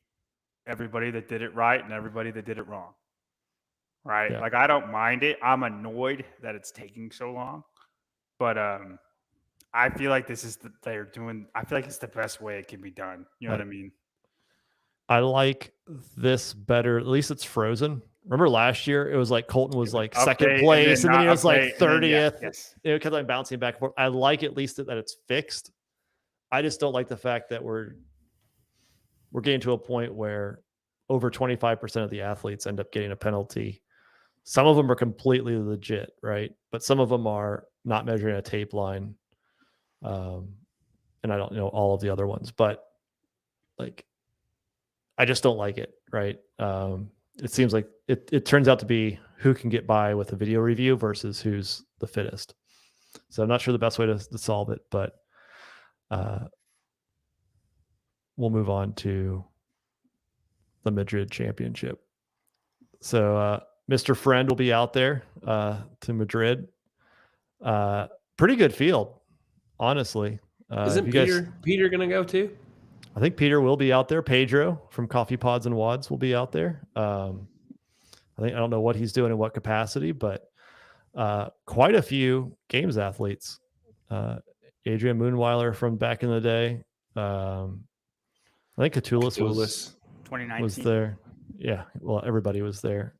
everybody that did it right and everybody that did it wrong. Right? Yeah. Like, I don't mind it. I'm annoyed that it's taking so long. But I feel like I feel like it's the best way it can be done. You know what I mean? I like this better. At least it's frozen. Remember last year, it was like Colton was like second place, and then he was like 30th. Yes. It kept on bouncing back and forth. I like at least that it's fixed. I just don't like the fact that we're getting to a point where over 25% of the athletes end up getting a penalty. Some of them are completely legit, right? But some of them are not measuring a tape line. And I don't know all of the other ones, but like, I just don't like it, right? It seems like it turns out to be who can get by with a video review versus who's the fittest. So I'm not sure the best way to solve it, but we'll move on to the Madrid Championship. So Mr. Friend will be out there to Madrid. Pretty good field, honestly. Isn't Peter going to go too? I think Peter will be out there. Pedro from Coffee Pods and Wads will be out there. I don't know what he's doing in what capacity, but quite a few games athletes. Adrian Moonweiler from back in the day. I think Catullus 2019 was there. Yeah, well, everybody was there.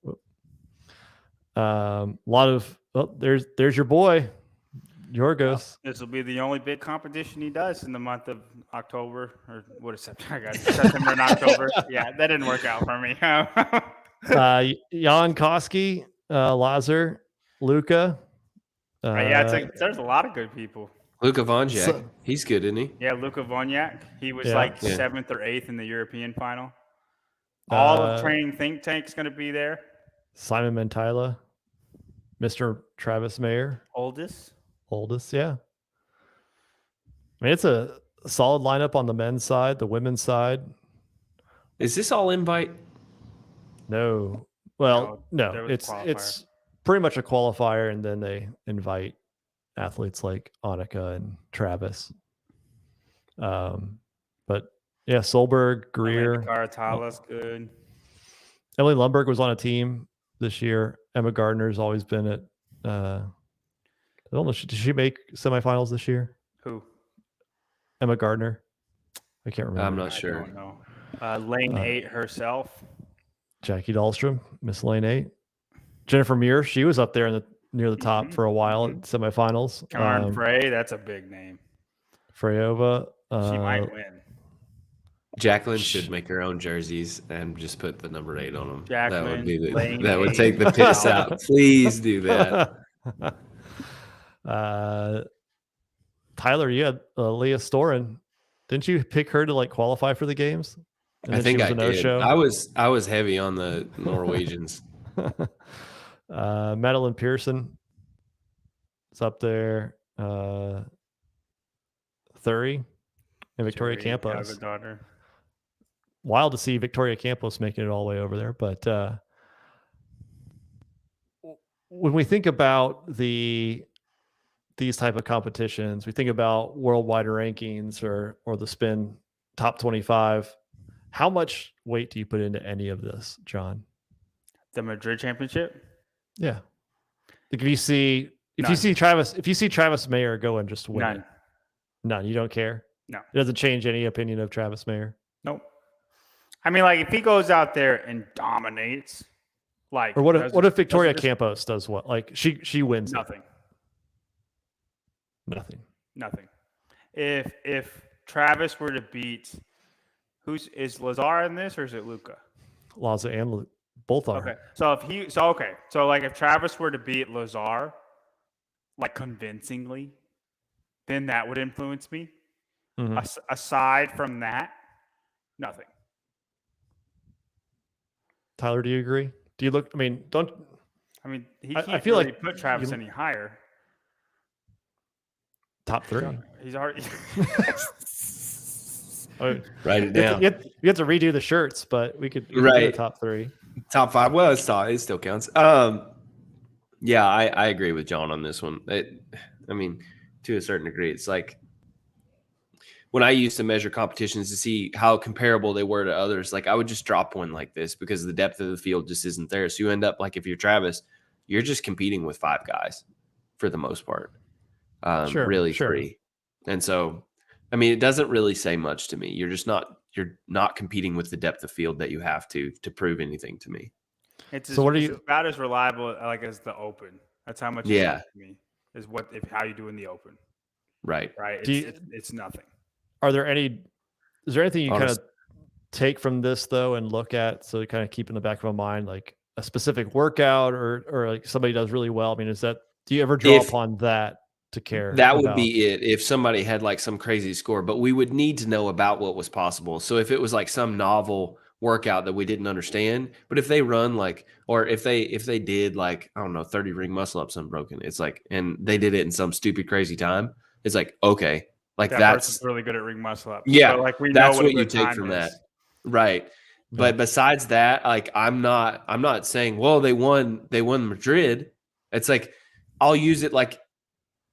A lot of there's your boy, Yorgos. This will be the only big competition he does in the month of October, or what is September? I got September and October. Yeah, that didn't work out for me. Jan Koski, Lazar, Luca. There's a lot of good people. Luka Vonjak, he's good, isn't he? Yeah, Luka Vonjak. He was 7th or 8th in the European final. All of Training Think Tank's going to be there. Simon Mentila, Mr. Travis Mayer. Oldest, yeah. I mean, it's a solid lineup on the men's side, the women's side. Is this all invite? No. Well, no. It's pretty much a qualifier, and then they invite athletes like Annika and Travis. But yeah, Solberg, Greer. Caratala's good. Emily Lundberg was on a team this year. Emma Gardner's always been at I don't know. Did she make semifinals this year? Who? Emma Gardner. I can't remember. I'm not I sure. don't know. Lane 8 herself. Jackie Dahlstrom, Miss Lane 8. Jennifer Muir, she was up there near the top for a while at semifinals. Karen Frey, that's a big name. Freyova. She might win. Jacqueline should make her own jerseys and just put the number 8 on them. Jacqueline, that would be Lane that would 8. take the piss out. Please do that. Tyler, you had Leah Storen. Didn't you pick her to like qualify for the games? And I think she was I a no-show? did. I was heavy on the Norwegians. Madeline Pearson is up there. Thury and Victoria Campos. Daughter. Wild to see Victoria Campos making it all the way over there. But when we think about these type of competitions, we think about worldwide rankings or the spin top 25. How much weight do you put into any of this, John? The Madrid Championship? Yeah. Like if you see Travis Mayer go and just win. None. You don't care? No. It doesn't change any opinion of Travis Mayer. Nope. I mean, like if he goes out there and dominates, like or what if Victoria Campos does what? Like she wins nothing. Nothing. If Travis were to beat is Lazar in this or is it Luca? Laza and both are. Okay. So if Travis were to beat Lazar like convincingly, then that would influence me. Mm-hmm. Aside from that, nothing. Tyler, do you agree? Do you look? I mean, he can't I feel really like put Travis any higher. Top 3. He's already. Write it down. You have to redo the shirts, but we could do the top 3. Top 5. Well, it still counts. Yeah, I agree with John on this one. I mean, to a certain degree, it's like when I used to measure competitions to see how comparable they were to others, like I would just drop one like this because the depth of the field just isn't there. So you end up like if you're Travis, you're just competing with 5 guys for the most part. Really 3. And so, I mean, it doesn't really say much to me. You're not competing with the depth of field that you have to prove anything to me. It's about as reliable like as the Open. That's how much it means to me is how you do in the Open. Right. It's nothing. Is there anything you kind of take from this though and look at, so kind of keep in the back of my mind, like a specific workout or like somebody does really well? I mean, do you ever draw upon that to care? That would be it if somebody had like some crazy score, but we would need to know about what was possible. So if it was like some novel workout that we didn't understand, but if they run like, or if they did like, I don't know, 30 ring muscle ups unbroken, it's like, and they did it in some stupid crazy time, it's like, okay, like that's really good at ring muscle ups. Yeah. So like that's what you take from that. Right. But besides that, like I'm not saying, well, they won Madrid. It's like, I'll use it like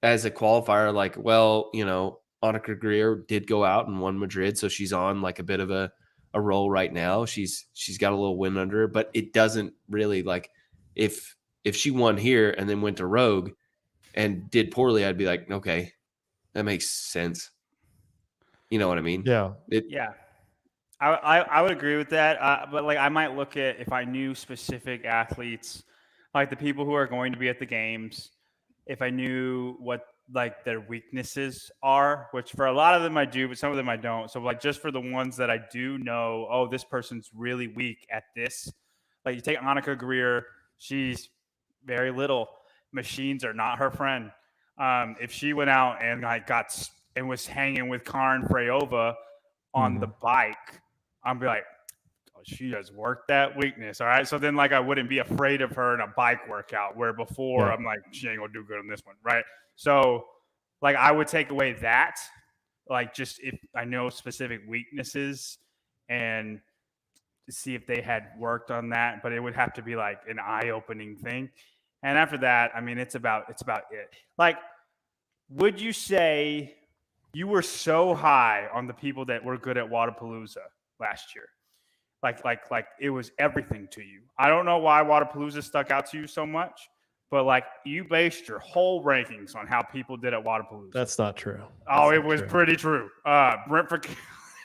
as a qualifier, like, well, you know, Annika Greer did go out and won Madrid. So she's on like a bit of a roll right now. She's got a little win under her, but it doesn't really like if she won here and then went to Rogue and did poorly, I'd be like, okay, that makes sense. You know what I mean? Yeah. I would agree with that. But like I might look at if I knew specific athletes, like the people who are going to be at the games, if I knew what like their weaknesses are, which for a lot of them I do, but some of them I don't. So like just for the ones that I do know, oh, this person's really weak at this. Like you take Annika Greer, she's very little. Machines are not her friend. If she went out and like was hanging with Karin Freyova on the bike, I'd be like, oh, she has worked that weakness. All right. So then like I wouldn't be afraid of her in a bike workout where before I'm like, she ain't gonna do good on this one. Right. So like I would take away that, like just if I know specific weaknesses and to see if they had worked on that, but it would have to be like an eye-opening thing. And after that, I mean, it's about it. Like, would you say you were so high on the people that were good at Wodapalooza last year? Like it was everything to you. I don't know why Wodapalooza stuck out to you so much, but like you based your whole rankings on how people did at Wadapalooza. That's not true. Oh, it was pretty true. Brentford,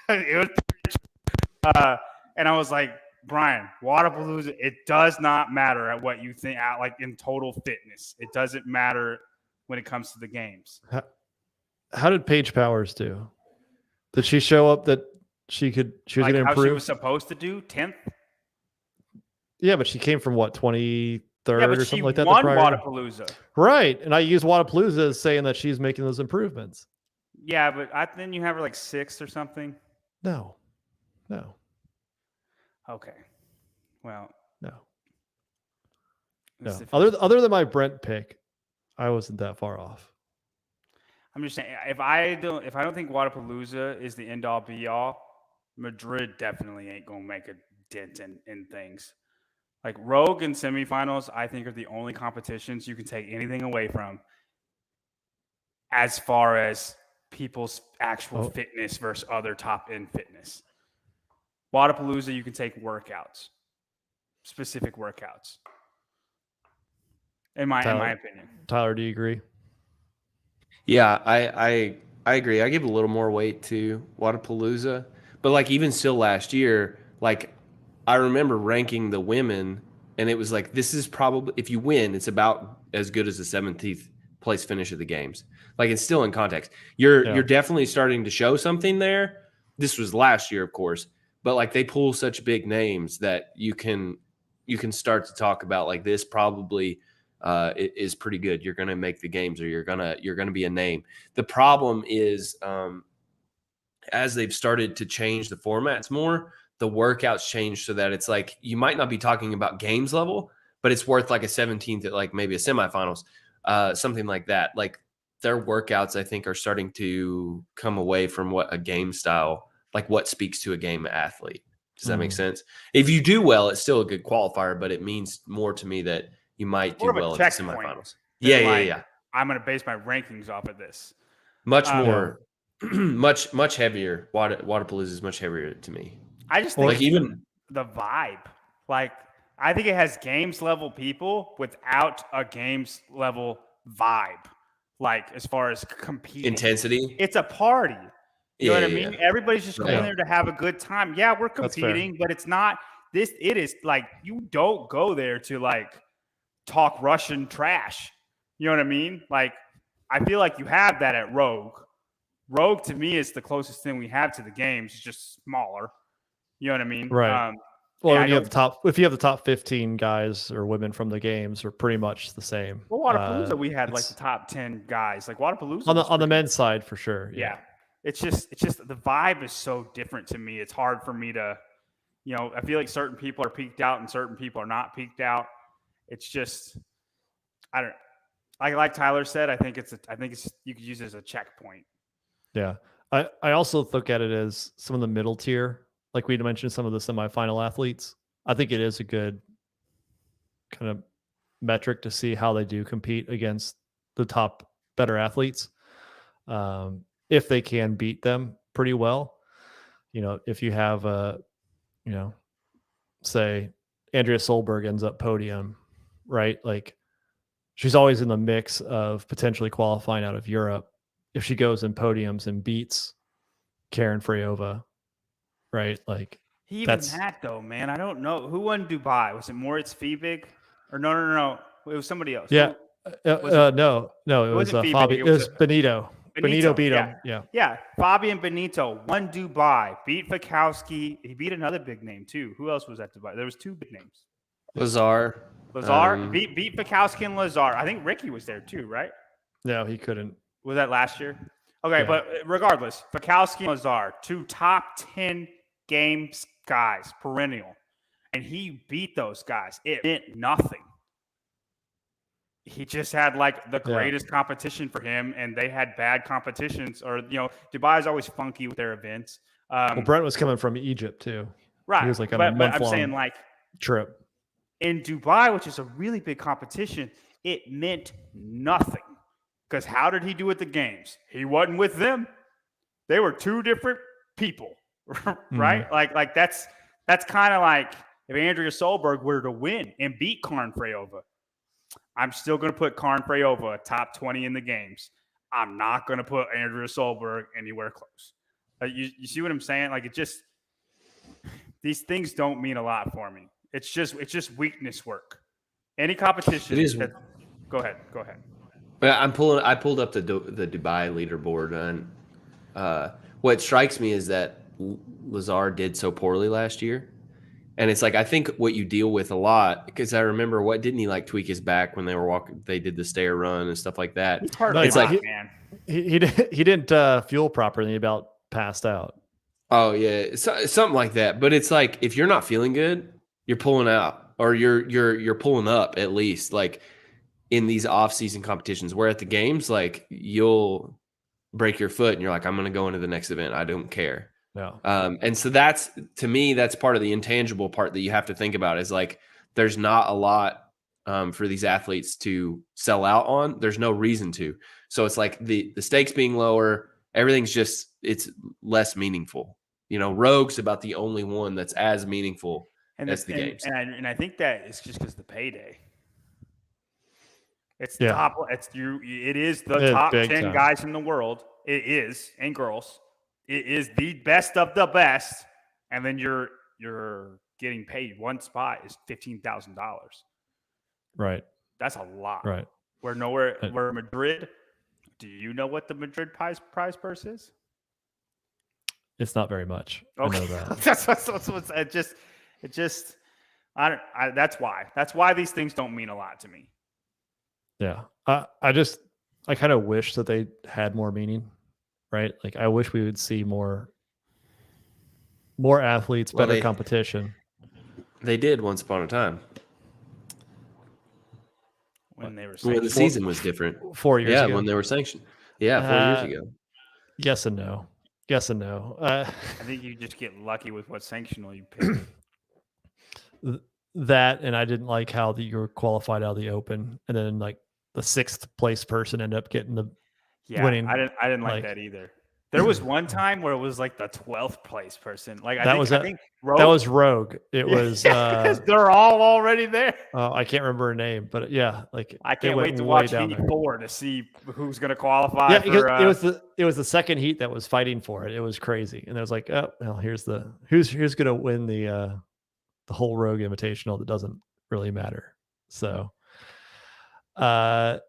it was pretty true. And I was like, Brian, Wadapalooza, it does not matter at what you think, like in total fitness. It doesn't matter when it comes to the games. How did Paige Powers do? Did she show up that she was like going to how improve? she was supposed to do 10th. Yeah, but she came from what, 23rd or something like that. Won Wadapalooza. Right, and I use Wadapalooza as saying that she's making those improvements. Yeah, but then you have her like 6th or something. No. Okay. Well, no. Other than my Brent pick, I wasn't that far off. I'm just saying, if I don't think Wadapalooza is the end all be all, Madrid definitely ain't gonna make a dent in things. Like Rogue and semifinals, I think are the only competitions you can take anything away from as far as people's actual fitness versus other top end fitness. Wadapalooza, you can take workouts, specific workouts. In my opinion. Tyler, do you agree? Yeah, I agree. I give a little more weight to Wadapalooza, but like even still last year, like I remember ranking the women, and it was like this is probably if you win, it's about as good as the 17th place finish of the games. Like it's still in context. You're definitely starting to show something there. This was last year, of course, but like they pull such big names that you can start to talk about like this probably. Is pretty good. You're going to make the games, or you're going to be a name. The problem is, as they've started to change the formats more, the workouts change so that it's like you might not be talking about games level, but it's worth like a 17th at like maybe a semifinals, something like that. Like their workouts, I think, are starting to come away from what a game style, like what speaks to a game athlete. Does that make sense? If you do well, it's still a good qualifier, but it means more to me that you might do well at the semifinals. Yeah. I'm going to base my rankings off of this. Much more, much heavier. Wadapalooza is much heavier to me. I just think like even the vibe. Like I think it has games level people without a games level vibe. Like as far as competing intensity, it's a party. You know what I mean? Everybody's just going there to have a good time. Yeah, we're competing, but it's not this. It is like you don't go there to like talk Russian trash. You know what I mean? Like, I feel like you have that at Rogue. Rogue, to me, is the closest thing we have to the games. It's just smaller. You know what I mean? Right. Well, when you have if you have the top 15 guys or women from the games are pretty much the same. Well, Wadapalooza, we had like the top 10 guys. Like Wadapalooza on the men's side for sure. Yeah. It's just the vibe is so different to me. It's hard for me to, I feel like certain people are peaked out and certain people are not peaked out. It's just, like Tyler said, I think it's you could use it as a checkpoint. Yeah. I also look at it as some of the middle tier, like we mentioned some of the semifinal athletes. I think it is a good kind of metric to see how they do compete against the top better athletes. If they can beat them pretty well, if you have say Andrea Solberg ends up podium, right? Like she's always in the mix of potentially qualifying out of Europe if she goes in podiums and beats Karen Freyova, right? Like even that though, man, I don't know who won Dubai. Was it Moritz Fiebig or no? It was somebody else. Yeah, no, it was Fabi. It was Benito. Benito beat him. Yeah. Fabian Benito won Dubai, beat Fikowski. He beat another big name too. Who else was at Dubai? There was two big names. Lazar beat Fikowski and Lazar. I think Ricky was there too, right? No, he couldn't. Was that last year? Okay, yeah. But regardless, Fikowski and Lazar, two top 10 games guys, perennial. And he beat those guys. It meant nothing. He just had like the greatest competition for him, and they had bad competitions. Or Dubai is always funky with their events. Well, Brent was coming from Egypt too, right? He was like on but a month-long I'm saying like trip in Dubai, which is a really big competition. It meant nothing because how did he do at the games? He wasn't with them. They were two different people, right? Mm-hmm. Like that's kind of like if Andrea Solberg were to win and beat Karen Freyova. I'm still going to put Karn Freyova top 20 in the games. I'm not going to put Andrew Solberg anywhere close. You see what I'm saying? Like, it just, these things don't mean a lot for me. It's just weakness work. Any competition. It is. Go ahead. I pulled up the Dubai leaderboard, and what strikes me is that Lazar did so poorly last year. And it's like, I think what you deal with a lot, because I remember, what didn't he like tweak his back when they were walking? They did the stair run and stuff like that. It's hard. It's like man. He didn't fuel properly. He about passed out. Oh yeah, something like that. But it's like, if you're not feeling good, you're pulling out, or you're pulling up at least. Like in these off-season competitions, where at the games, like you'll break your foot and you're like, I'm going to go into the next event. I don't care. No. And so that's, to me, that's part of the intangible part that you have to think about, is like, there's not a lot for these athletes to sell out on. There's no reason to. So it's like the stakes being lower, everything's just, it's less meaningful. You know, Rogue's about the only one that's as meaningful as the games. And I think that is just because the payday. It's Yeah. top. It is the top 10 time. guys in the world. It is, and girls. It is the best of the best, and then you're getting paid. One spot is $15,000. Right. That's a lot. Right. Where Madrid. Do you know what the Madrid prize purse is? It's not very much. Okay. I know that. That's why. That's why these things don't mean a lot to me. Yeah. I kind of wish that they had more meaning, right? Like, I wish we would see more athletes, better competition. They did once upon a time. When they were when the season was different. 4 years ago. Yeah, when they were sanctioned. Yeah, 4 years ago. Yes and no. I think you just get lucky with what sanctional you pick. That, and I didn't like how you were qualified out of the Open, and then like the 6th place person ended up getting the winning. I didn't like that either. There was one time where it was like the 12th place person. Like I think Rogue. That was Rogue. It was because they're all already there. I can't remember her name, but yeah, like I can't wait to watch Heat 4 to see who's going to qualify. Yeah, because it was the second heat that was fighting for it. It was crazy, and it was like, oh, well, here's who's going to win the whole Rogue Invitational that doesn't really matter. So, all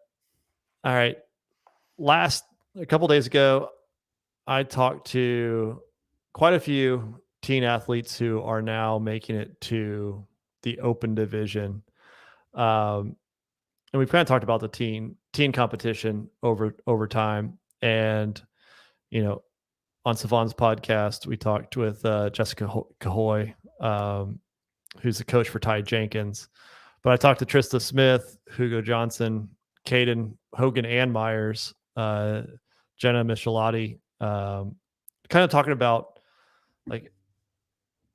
right. A couple days ago, I talked to quite a few teen athletes who are now making it to the Open division. And we've kind of talked about the teen competition over time. And, you know, on Savon's podcast, we talked with Jessica Cahoy, who's the coach for Ty Jenkins. But I talked to Trista Smith, Hugo Johnson, Caden Hogan, and Myers, Jenna Michelotti, kind of talking about like,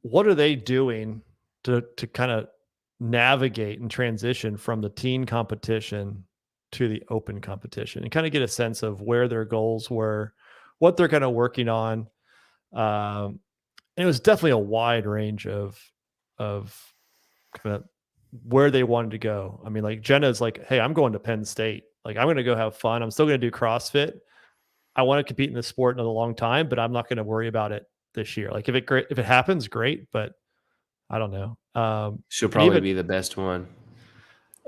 what are they doing to kind of navigate and transition from the teen competition to the Open competition, and kind of get a sense of where their goals were, what they're kind of working on. And it was definitely a wide range of kind of where they wanted to go. I mean, like Jenna's like, hey, I'm going to Penn State. Like, I'm going to go have fun. I'm still going to do CrossFit. I want to compete in this sport in a long time, but I'm not going to worry about it this year. Like, if it happens, great, but I don't know. She'll probably be the best one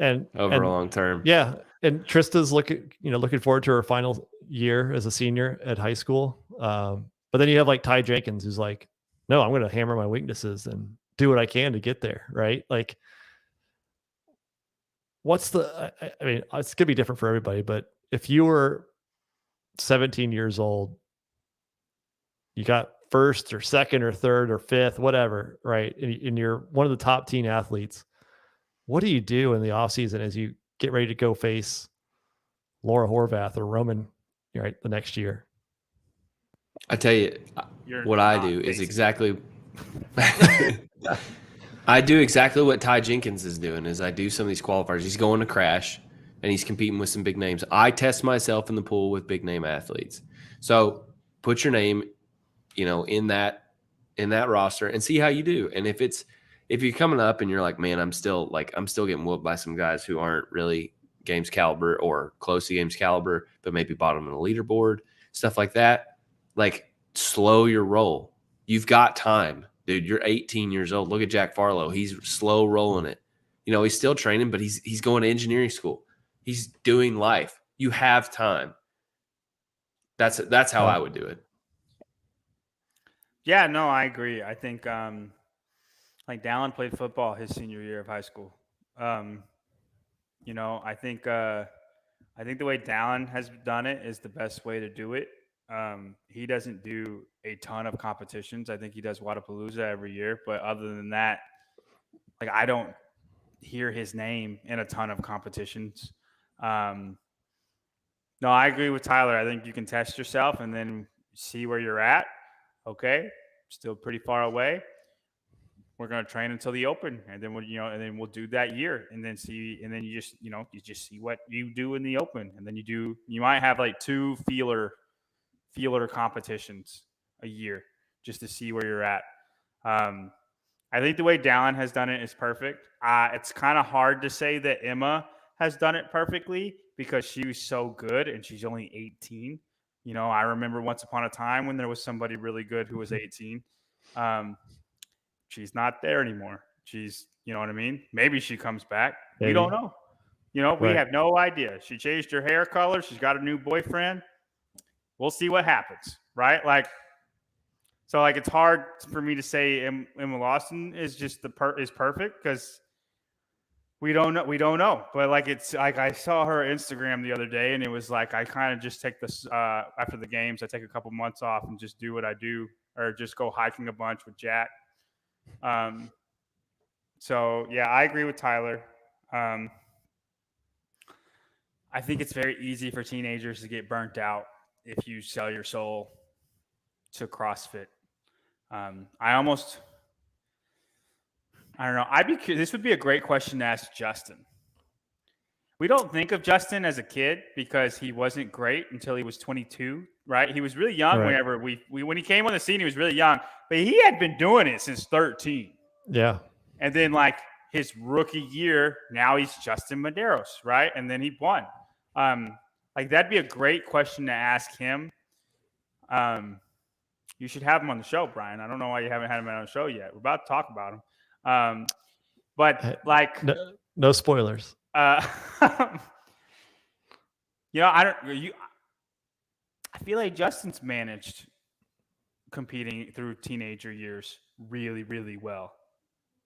over a long term. Yeah. And Trista's looking forward to her final year as a senior at high school. But then you have like Ty Jenkins, who's like, no, I'm going to hammer my weaknesses and do what I can to get there. Right. Like, I mean, it's going to be different for everybody, but if you were 17 years old, you got first or second or third or fifth, whatever, right? And you're one of the top teen athletes. What do you do in the off season as you get ready to go face Laura Horvath or Roman, right, the next year? I tell you, what I do is exactly I do exactly what Ty Jenkins is doing. Is I do some of these qualifiers. He's going to crash, and he's competing with some big names. I test myself in the pool with big name athletes. So put your name, in that roster and see how you do. And if you're coming up and you're like, man, I'm still getting whooped by some guys who aren't really games caliber or close to games caliber, but maybe bottom of the leaderboard, stuff like that. Like, slow your roll. You've got time, dude. You're 18 years old. Look at Jack Farlow. He's slow rolling it. You know, he's still training, but he's going to engineering school. He's doing life. You have time. That's how I would do it. Yeah, no, I agree. I think like Dallin played football his senior year of high school. You know, I think the way Dallin has done it is the best way to do it. He doesn't do a ton of competitions. I think he does Wadapalooza every year, but other than that, like, I don't hear his name in a ton of competitions. No, I agree with Tyler. I think you can test yourself and then see where you're at. Okay, still pretty far away. We're going to train until the Open, and then we'll do that year, and then see, and then you just see what you do in the Open, and then you might have like 2 feeler competitions a year just to see where you're at. I think the way Dallin has done it is perfect. It's kind of hard to say that Emma has done it perfectly because she was so good and she's only 18. You know, I remember once upon a time when there was somebody really good who was 18. She's not there anymore. She's, you know what I mean? Maybe she comes back. Maybe. We don't know. You know, we have no idea. She changed her hair color. She's got a new boyfriend. We'll see what happens, right? Like, so like it's hard for me to say Emma Lawson is just is perfect because we don't know. But like, it's like I saw her Instagram the other day, and it was like I kind of just take this after the games. I take a couple months off and just do what I do, or just go hiking a bunch with Jack. So yeah, I agree with Tyler. I think it's very easy for teenagers to get burnt out if you sell your soul to CrossFit. I don't know. This would be a great question to ask Justin. We don't think of Justin as a kid because he wasn't great until he was 22, right? He was really young whenever when he came on the scene, he was really young, but he had been doing it since 13. Yeah. And then like his rookie year, now he's Justin Medeiros, right? And then he won. Like, that'd be a great question to ask him. You should have him on the show, Brian. I don't know why you haven't had him on the show yet. We're about to talk about him. But like, no spoilers. I feel like Justin's managed competing through teenager years really, really well.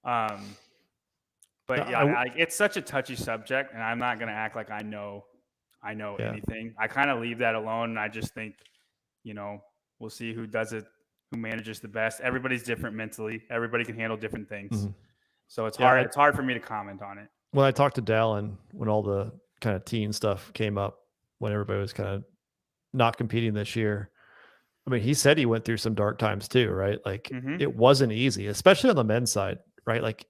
But yeah, it's such a touchy subject, and I'm not going to act like I know anything. I kind of leave that alone. And I just think, you know, we'll see who does it, who manages the best. Everybody's different mentally. Everybody can handle different things. Mm-hmm. So it's hard. It's hard for me to comment on it. When I talked to Dallin, when all the kind of teen stuff came up, when everybody was kind of not competing this year, I mean, he said he went through some dark times too, right? Like, It wasn't easy, especially on the men's side, right? Like,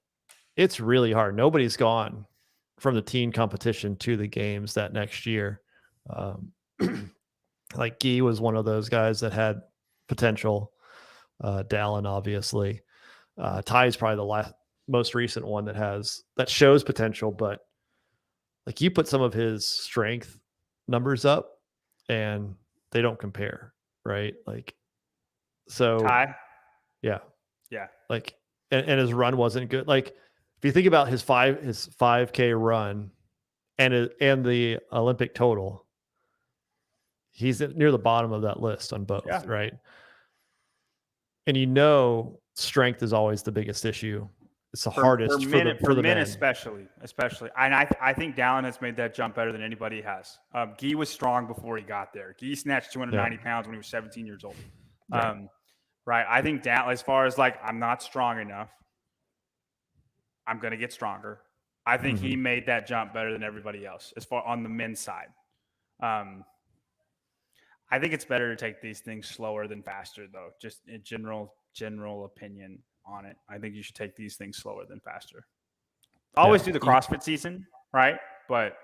it's really hard. Nobody's gone from the teen competition to the games that next year. Like, Guy was one of those guys that had potential. Dallin, obviously. Ty is probably the most recent one that shows potential, but like, you put some of his strength numbers up and they don't compare, right? Like, so Ty? Yeah. Like, and his run wasn't good. Like, if you think about his 5K run and the Olympic total, he's near the bottom of that list on both, right? And strength is always the biggest issue. It's the hardest for the men, especially. And I think Dallin has made that jump better than anybody has. Guy was strong before he got there. Guy snatched 290 pounds when he was 17 years old. Right. I think Dallin, as far as like, I'm not strong enough, I'm going to get stronger. I think he made that jump better than everybody else as far on the men's side. I think it's better to take these things slower than faster, though. Just a general opinion on it. I think you should take these things slower than faster. Always do the CrossFit season, right? But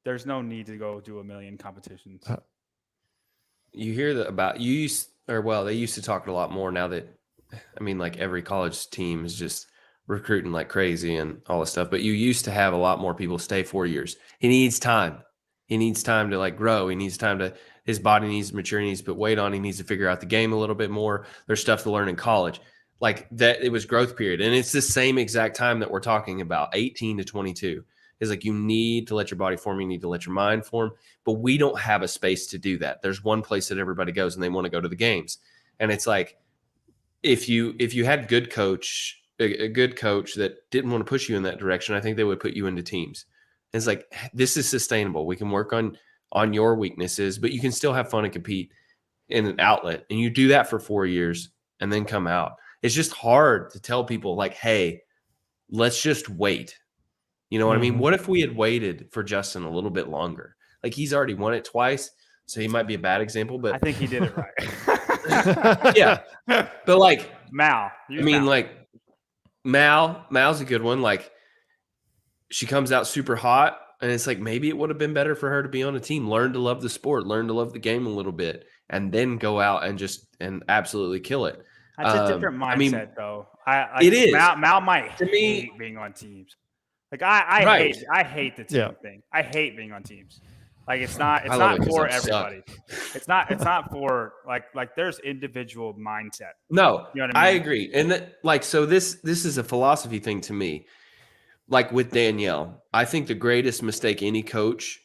there's no need to go do a million competitions. You hear that about they used to talk a lot more now that, I mean, like, every college team is just recruiting like crazy and all this stuff, but you used to have a lot more people stay 4 years. He needs time. He needs time to like grow. He needs time to, his body needs to mature. He needs to put weight on. He needs to figure out the game a little bit more. There's stuff to learn in college. Like that, it was growth period. And it's the same exact time that we're talking about, 18 to 22. Is like you need to let your body form, you need to let your mind form, but we don't have a space to do that. There's one place that everybody goes and they want to go to the games. And it's like if you had a good coach that didn't want to push you in that direction, I think they would put you into teams. And it's like this is sustainable. We can work on your weaknesses, but you can still have fun and compete in an outlet. And you do that for 4 years and then come out. It's just hard to tell people like, hey, let's just wait. You know what I mean? What if we had waited for Justin a little bit longer? Like he's already won it twice, so he might be a bad example, but I think he did it right. yeah. But like Mal, like Mal's a good one. Like she comes out super hot, and it's like maybe it would have been better for her to be on a team, learn to love the sport, learn to love the game a little bit, and then go out and absolutely kill it. That's a different mindset, though. It is. Mal might hate being on teams. Like I hate the team thing. I hate being on teams. Like it's not for everybody. It's not for like there's individual mindset. No, you know what I mean? agree. And so this is a philosophy thing to me. Like with Danielle, I think the greatest mistake any coach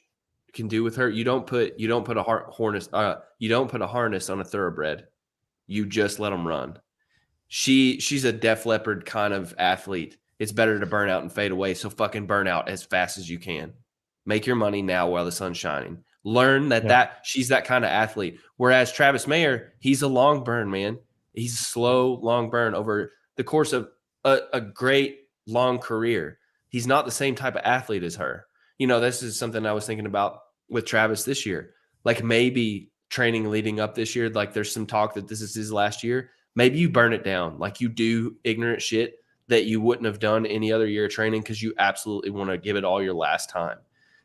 can do with her, you don't put a harness on a thoroughbred. You just let them run. She's a Def Leppard kind of athlete. It's better to burn out and fade away. So fucking burn out as fast as you can. Make your money now while the sun's shining. Learn that she's that kind of athlete. Whereas Travis Mayer, he's a long burn, man. He's a slow, long burn over the course of a great long career. He's not the same type of athlete as her. You know, this is something I was thinking about with Travis this year. Like maybe training leading up this year, like there's some talk that this is his last year. Maybe you burn it down. Like you do ignorant shit that you wouldn't have done any other year of training because you absolutely want to give it all your last time.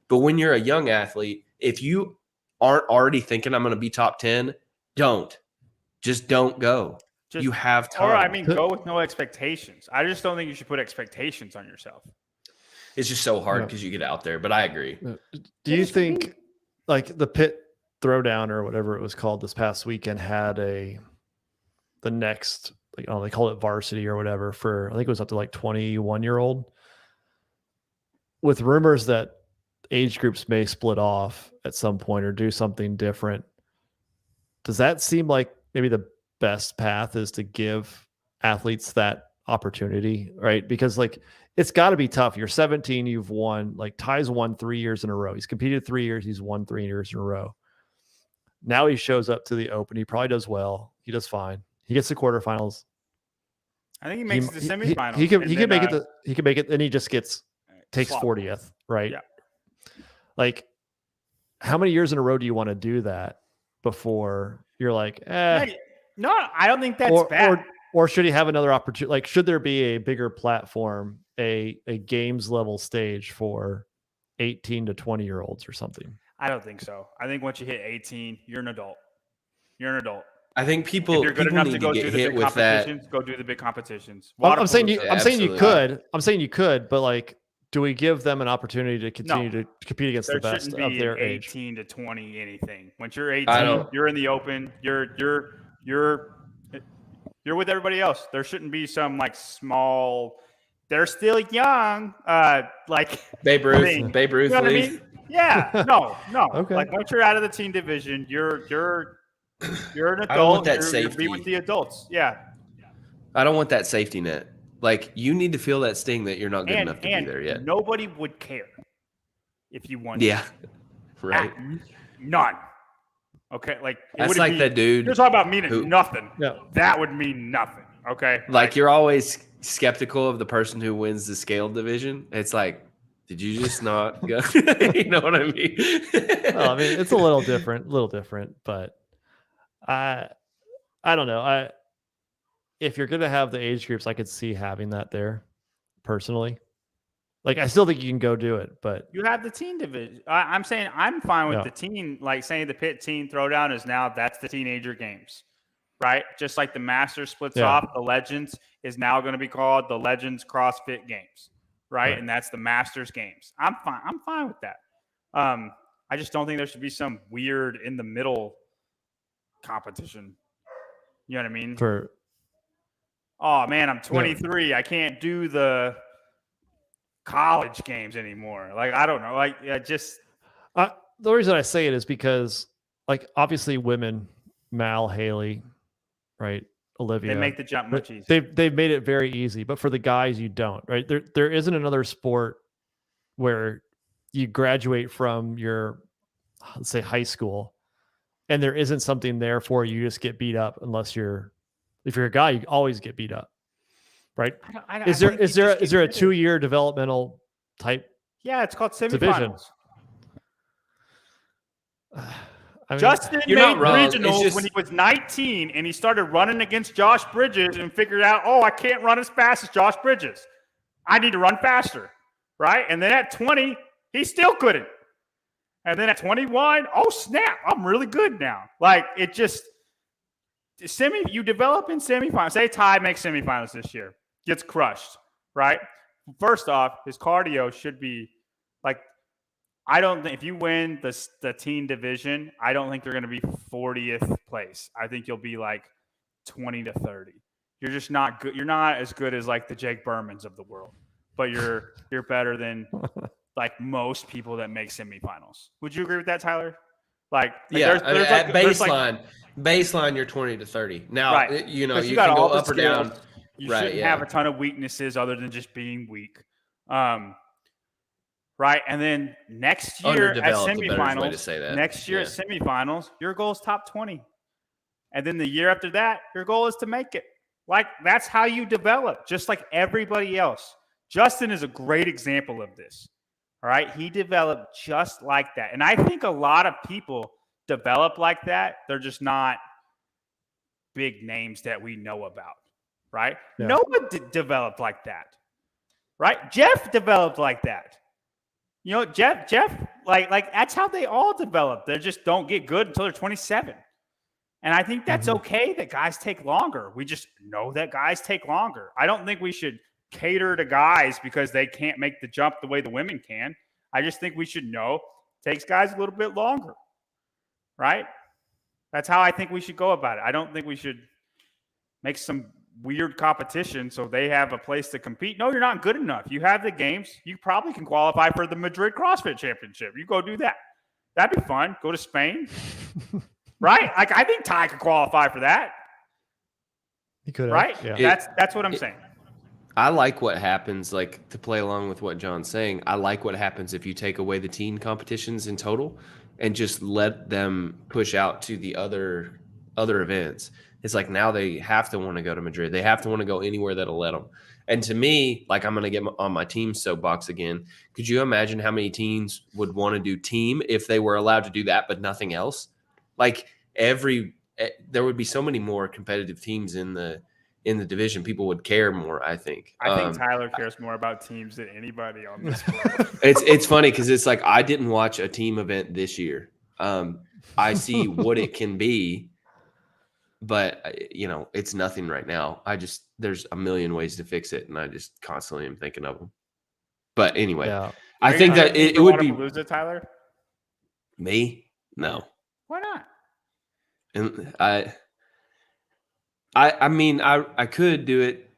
But when you're a young athlete, if you aren't already thinking I'm going to be top 10, don't go. You have time. Or go with no expectations. I just don't think you should put expectations on yourself. It's just so hard because you get out there, but I agree. Do you think like the pit throwdown or whatever it was called this past weekend had the next, like, they call it varsity or whatever for, I think it was up to like 21-year-old, with rumors that age groups may split off at some point or do something different? Does that seem like maybe the best path is to give athletes that opportunity, right? Because like it's got to be tough. You're 17, you've won, like Ty's won 3 years in a row. He's competed 3 years, he's won 3 years in a row. Now he shows up to the Open. He probably does well. He does fine. He gets the quarterfinals. I think he makes the semifinals. He can make it. He can make it, and he just takes 40th, right? Yeah. Like, how many years in a row do you want to do that before you're like, No, I don't think that's bad. Or should he have another opportunity? Like, should there be a bigger platform, a games level stage for 18 to 20-year-olds or something? I don't think so. I think once you hit 18, you're an adult. You're an adult. I think people, if you're good enough to go do the big competitions, go do the big competitions. I'm saying you could. I'm saying you could, but like, do we give them an opportunity to continue to compete against the best of their age? 18 to 20, anything. Once you're 18, you're in the Open. You're with everybody else. There shouldn't be some like small. They're still young, like Babe Ruth. Babe Ruth. You know what I mean? Yeah. No. Okay. Like once you're out of the teen division, you're an adult. I don't want that safety. You're with the adults. Yeah. I don't want that safety net. Like you need to feel that sting that you're not good enough to be there yet. Nobody would care if you won. Yeah. Right. None. Okay. Like that's like that dude. You're talking about meaning nothing. Yeah. That would mean nothing. Okay. Like you're always skeptical of the person who wins the scaled division. It's like, did you just not go? You know what I mean? Well, I mean, it's a little different, but I don't know. If you're going to have the age groups, I could see having that there personally. Like, I still think you can go do it, but you have the teen division. I'm saying I'm fine with the teen, like saying the pit teen throwdown is now that's the teenager games. right? Just like the Masters splits Yeah. off, the Legends is now going to be called the Legends CrossFit Games, right? And that's the Masters Games. I'm fine with that. I just don't think there should be some weird in the middle competition. You know what I mean? Oh man, I'm 23. I can't do the college games anymore. Like, I don't know. Like, the reason I say it is because, like, obviously women, Mal, Haley, right, Olivia, they make the jump much easier. They've made it very easy, but for the guys, you don't, right? There isn't another sport where you graduate from your, let's say, high school, and there isn't something there for you. You just get beat up if you're a guy, you always get beat up, right? Is there a 2-year developmental type? Yeah, it's called semifinals. Division. I mean, Justin you're made not wrong. regionals when he was 19, and he started running against Josh Bridges and figured out, oh, I can't run as fast as Josh Bridges. I need to run faster, right? And then at 20, he still couldn't. And then at 21, oh, snap, I'm really good now. Like, it just you develop in semifinals. Say Ty makes semifinals this year, gets crushed, right? First off, his cardio should be like, I don't think if you win the teen division, I don't think you're going to be 40th place. I think you'll be like 20 to 30. You're just not good. You're not as good as like the Jake Bermans of the world, but you're better than like most people that make semifinals. Would you agree with that, Tyler? Yeah, at baseline, you're 20 to 30. Now, right. you can go up or down. You shouldn't have a ton of weaknesses other than just being weak. Right, and then next year at semifinals, your goal is top 20. And then the year after that, your goal is to make it. Like, that's how you develop, just like everybody else. Justin is a great example of this. All right, he developed just like that. And I think a lot of people develop like that. They're just not big names that we know about, right? Yeah. Noah developed like that, right? Jeff developed like that. You know, Jeff, like that's how they all develop. They just don't get good until they're 27. And I think that's okay that guys take longer. We just know that guys take longer. I don't think we should cater to guys because they can't make the jump the way the women can. I just think we should know it takes guys a little bit longer, right? That's how I think we should go about it. I don't think we should make some weird competition so they have a place to compete. No, you're not good enough. You have the games. You probably can qualify for the Madrid CrossFit Championship. You go do that. That'd be fun. Go to Spain. Right? Like, I think Ty could qualify for that. He could, right? Yeah. That's what I'm saying. I like what happens, like, to play along with what John's saying. I like what happens if you take away the teen competitions in total and just let them push out to the other events. It's like now they have to want to go to Madrid. They have to want to go anywhere that'll let them. And to me, like, I'm going to get on my team soapbox again. Could you imagine how many teams would want to do team if they were allowed to do that, but nothing else? Like, there would be so many more competitive teams in the division. People would care more, I think. I think Tyler cares more about teams than anybody on this world. It's funny because it's like I didn't watch a team event this year. I see what it can be. But, you know, it's nothing right now. There's a million ways to fix it, and I just constantly am thinking of them. But anyway, I think that it would be Wodapalooza, Tyler? Me? No. Why not? And I mean, I could do it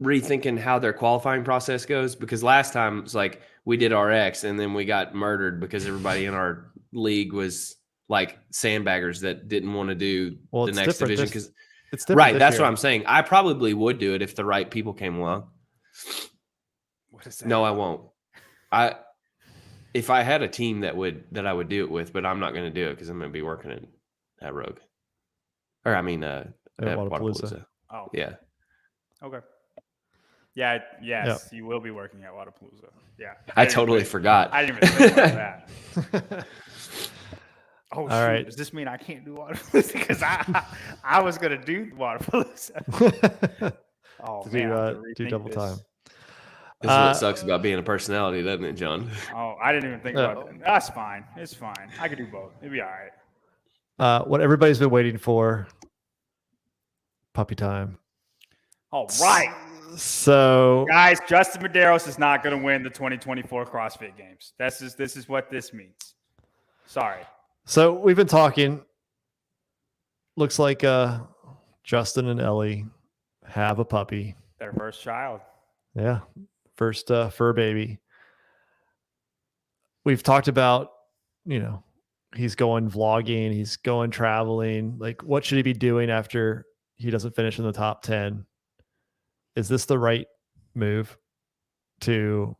rethinking how their qualifying process goes, because last time it's like we did RX and then we got murdered because everybody in our league was like sandbaggers that didn't want to do the next division because it's different. Right, that's what I'm saying. I probably would do it if the right people came along. What is that? No, I won't. If I had a team that I would do it with, but I'm not going to do it because I'm going to be working at Rogue, or I mean at Wodapalooza. Oh, yeah. Okay. Yeah. Yes, you will be working at Wodapalooza. Yeah. I totally forgot. I didn't even think about that. Oh, all shoot. Right. Does this mean I can't do Wodapalooza? Because I was going to do Wodapalooza. Oh, man. Do double time. This is what sucks about being a personality, doesn't it, John? Oh, I didn't even think about it. That's fine. It's fine. I could do both. It'd be all right. What everybody's been waiting for, puppy time. All right. So, guys, Justin Medeiros is not going to win the 2024 CrossFit Games. This is what this means. Sorry. So we've been talking. Looks like Justin and Ellie have a puppy. Their first child. Yeah, first fur baby. We've talked about, he's going vlogging, he's going traveling. Like, what should he be doing after he doesn't finish in the top 10? Is this the right move to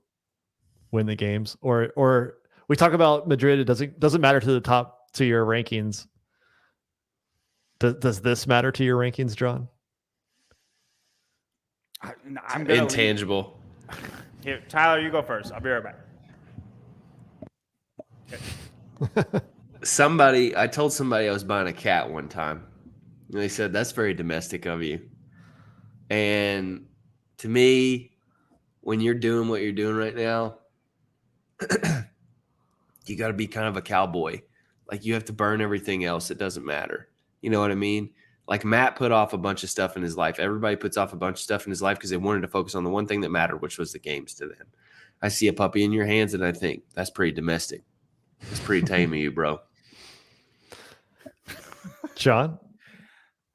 win the games? Or we talk about Madrid, it doesn't matter to your rankings. Does this matter to your rankings, John? I'm intangible. Here, Tyler, you go first. I'll be right back. Okay. I told somebody I was buying a cat one time, and they said, "That's very domestic of you." And to me, when you're doing what you're doing right now, you got to be kind of a cowboy. Like, you have to burn everything else. It doesn't matter. You know what I mean? Like, Matt put off a bunch of stuff in his life. Everybody puts off a bunch of stuff in his life because they wanted to focus on the one thing that mattered, which was the games to them. I see a puppy in your hands, and I think, that's pretty domestic. It's pretty tame of you, bro. John?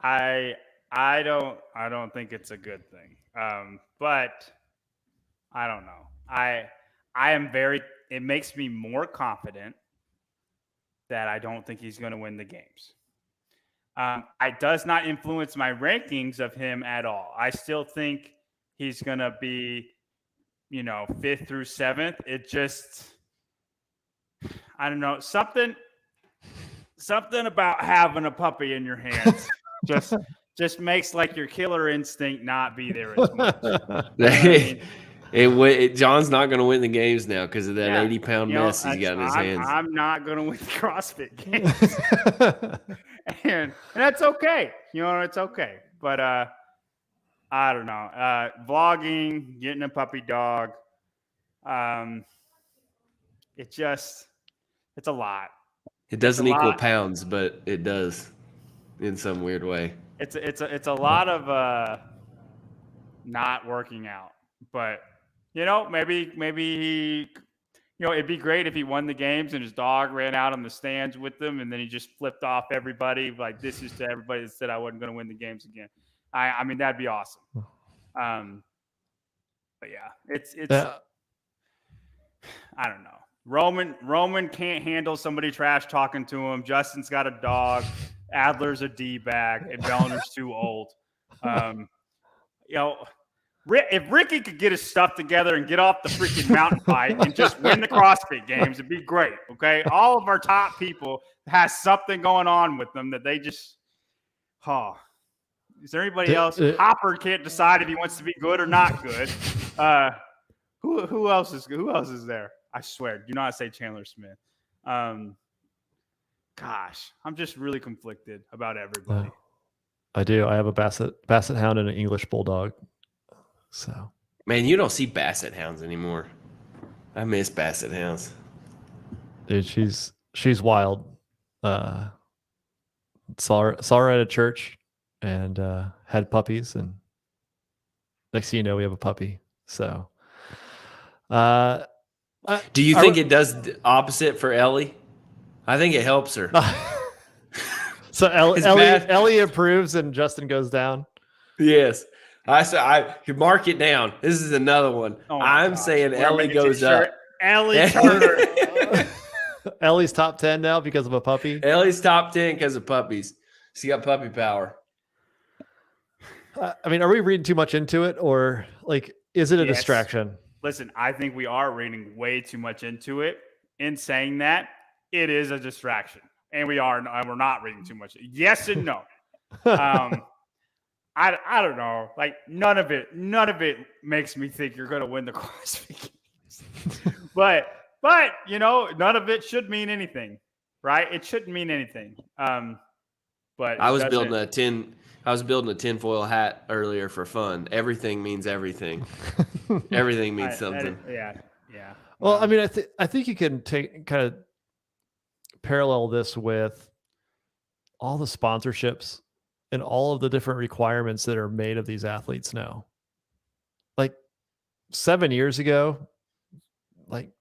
I don't think it's a good thing. But I don't know. It makes me more confident that I don't think he's going to win the games. It does not influence my rankings of him at all. I still think he's going to be, 5th through 7th. It just, I don't know, something about having a puppy in your hands just makes like your killer instinct not be there as much. John's not going to win the games now because of that 80-pound mess he's got in his hands. I'm not going to win the CrossFit Games, and that's okay. It's okay. But I don't know. Vlogging, getting a puppy dog, it's a lot. It doesn't equal pounds, but it does in some weird way. It's a lot of not working out, but maybe he, it'd be great if he won the games and his dog ran out on the stands with them, and then he just flipped off everybody. Like, this is to everybody that said I wasn't going to win the games again. I mean, that'd be awesome. But yeah, it's I don't know. Roman can't handle somebody trash talking to him. Justin's got a dog. Adler's a D-bag, and Bellinger's too old. If Ricky could get his stuff together and get off the freaking mountain bike and just win the CrossFit Games, it'd be great. Okay, all of our top people has something going on with them that they just. Is there anybody else? Hopper can't decide if he wants to be good or not good. Who else is there? I swear, do not say Chandler Smith. Gosh, I'm just really conflicted about everybody. I do. I have a Basset Hound and an English Bulldog. So, man, you don't see Basset Hounds anymore. I miss Basset Hounds. Dude, she's wild. Saw her at a church and had puppies, and next thing you know, we have a puppy. So, do you think it does the opposite for Ellie? I think it helps her. So Ellie improves and Justin goes down. Yes. I could mark it down. This is another one. I'm saying Ellie goes up. Ellie Turner. Ellie's top 10 now because of a puppy. Ellie's top 10 because of puppies. She got puppy power. I mean, are we reading too much into it, or like, is it a distraction? Listen, I think we are reading way too much into it. In saying that, it is a distraction, and we're not reading too much. Yes and no. I don't know. Like, none of it makes me think you're going to win the CrossFit Games. but none of it should mean anything, right? It shouldn't mean anything. But I was building a tinfoil hat earlier for fun. Everything means everything. Everything means something. Yeah. Well, I mean, I think you can kind of parallel this with all the sponsorships and all of the different requirements that are made of these athletes now. Like 7 years ago, like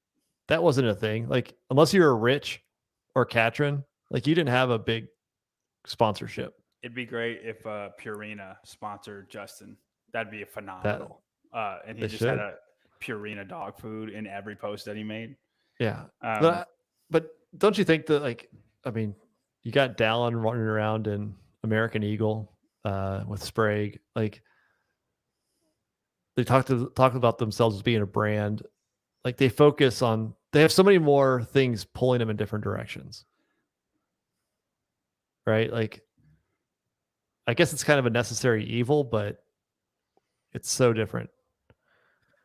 that wasn't a thing. Like unless you were rich or Katrin, like you didn't have a big sponsorship. It'd be great if Purina sponsored Justin. That'd be phenomenal. And he just had a Purina dog food in every post that he made. Yeah. But don't you think that, like, I mean, you got Dallin running around in American Eagle with Sprague. Like, they talk about themselves as being a brand. Like, they have so many more things pulling them in different directions. Right? Like, I guess it's kind of a necessary evil, but it's so different.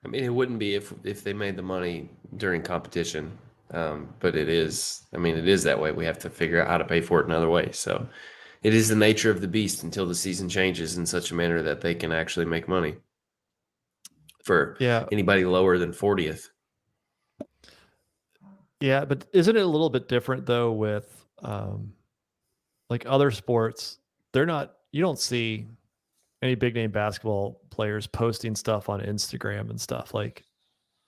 I mean, it wouldn't be if they made the money during competition. But it is that way. We have to figure out how to pay for it another way. So it is the nature of the beast until the season changes in such a manner that they can actually make money for anybody lower than 40th. Yeah, but isn't it a little bit different though with like other sports? You don't see any big name basketball players posting stuff on Instagram and stuff. Like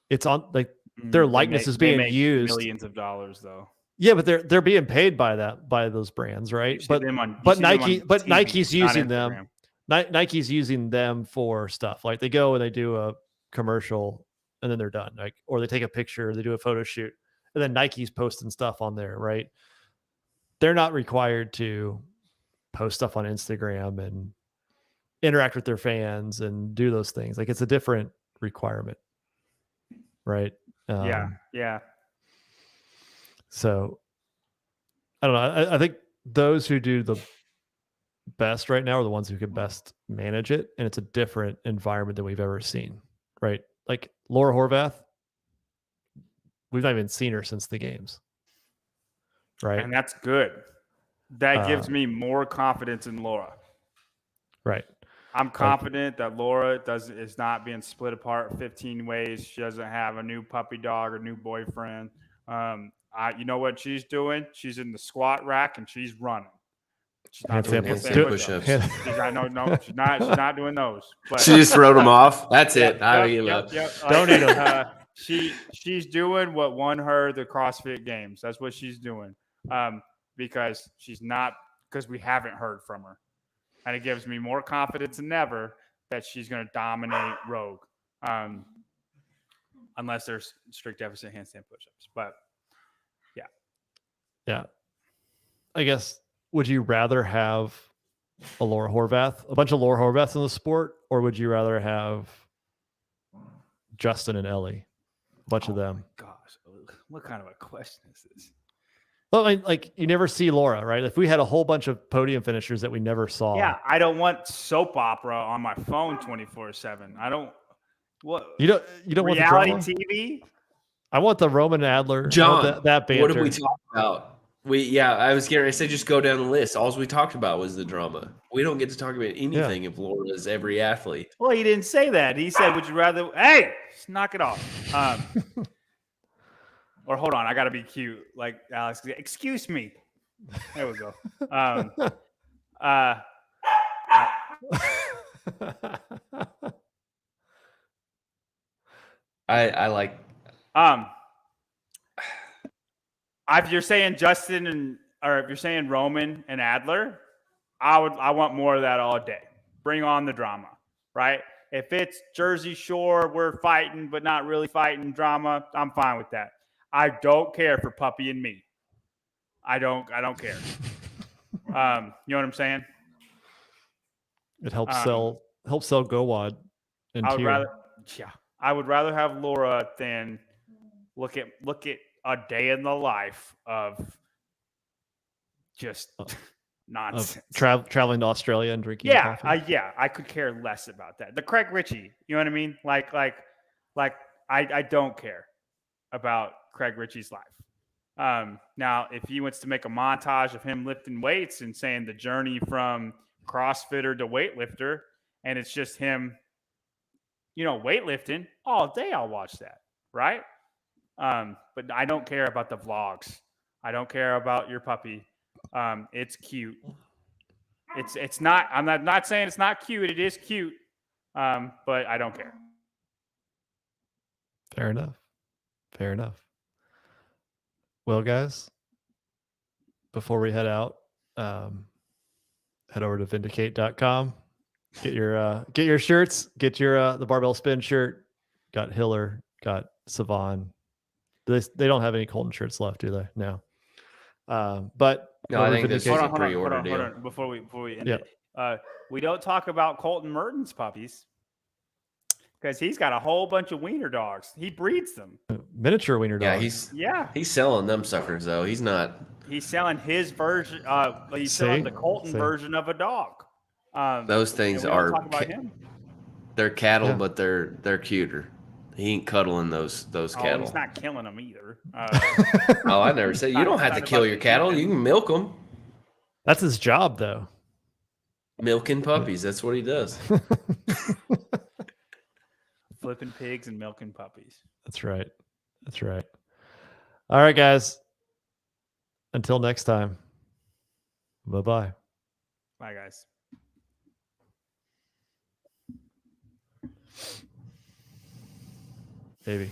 it's on like their likeness is being used. Millions of dollars though. Yeah, but they're being paid by those brands, right? But Nike's using them. Nike's using them for stuff. Like they go and they do a commercial and then they're done. Like, or they take a picture, they do a photo shoot, and then Nike's posting stuff on there, right? They're not required to post stuff on Instagram and interact with their fans and do those things. Like it's a different requirement, right? Yeah. So I don't know. I think those who do the best right now are the ones who can best manage it, and it's a different environment than we've ever seen, right? Like Laura Horvath, we've not even seen her since the games, right? And that's good. That gives me more confidence in Laura. Right. I'm confident that Laura is not being split apart 15 ways. She doesn't have a new puppy dog or new boyfriend. You know what she's doing? She's in the squat rack and she's running. She's not doing push-ups. She's not doing those. But she just wrote them off. That's it. Don't eat them. She's doing what won her the CrossFit Games. That's what she's doing. Because we haven't heard from her. And it gives me more confidence than ever that she's going to dominate Rogue. Unless there's strict deficit handstand push-ups. But, yeah. Yeah. I guess, would you rather have a bunch of Laura Horvaths in the sport, or would you rather have Justin and Ellie? A bunch of them. Oh, my gosh. What kind of a question is this? Well, like you never see Laura, right? If we had a whole bunch of podium finishers that we never saw. Yeah, I don't want soap opera on my phone 24/7. I don't. What you don't want reality TV? I want the Roman Adler. John, that banter. What did we talk about? I was getting ready to say just go down the list. All we talked about was the drama. We don't get to talk about anything if Laura is every athlete. Well, he didn't say that. He said, "Would you rather?" Hey, just knock it off. Or hold on, I got to be cute. Like Alex, excuse me. There we go. I like. If you're saying Justin or if you're saying Roman and Adler, I want more of that all day. Bring on the drama, right? If it's Jersey Shore, we're fighting but not really fighting drama, I'm fine with that. I don't care for Puppy and me. I don't care. You know what I'm saying? It helps sell GoWad. I would rather have Laura than look at a day in the life of just nonsense. Traveling to Australia and drinking coffee. I could care less about that. The Craig Ritchie, you know what I mean? Like I don't care about Craig Ritchie's life. Now, if he wants to make a montage of him lifting weights and saying the journey from CrossFitter to weightlifter, and it's just him, weightlifting all day, I'll watch that, right? But I don't care about the vlogs. I don't care about your puppy. It's cute. It's not. I'm not saying it's not cute. It is cute, but I don't care. Fair enough. Fair enough. Well, guys, before we head out, head over to vindicate.com. Get your shirts. Get your the barbell spin shirt. Got Hiller. Got Savon. They don't have any Colton shirts left, do they? No. But No, I over think this is Vindicate- a pre-order hold deal. on. Before we end Yep. it, we don't talk about Colton Mertens puppies because he's got a whole bunch of wiener dogs. He breeds them. miniature wiener Yeah, dogs. he's selling them suckers though. He's not. He's selling his version. He's selling the Colton version of a dog. Those things we don't are. talk about him. They're cattle, Yeah. but they're cuter. He ain't cuddling those cattle. He's not killing them either. Oh, I never said you don't have to kill your cattle. You can milk them. That's his job, though. Milking puppies. That's what he does. Flipping pigs and milking puppies. That's right. That's right. All right, guys. Until next time. Bye-bye. Bye, guys. Baby.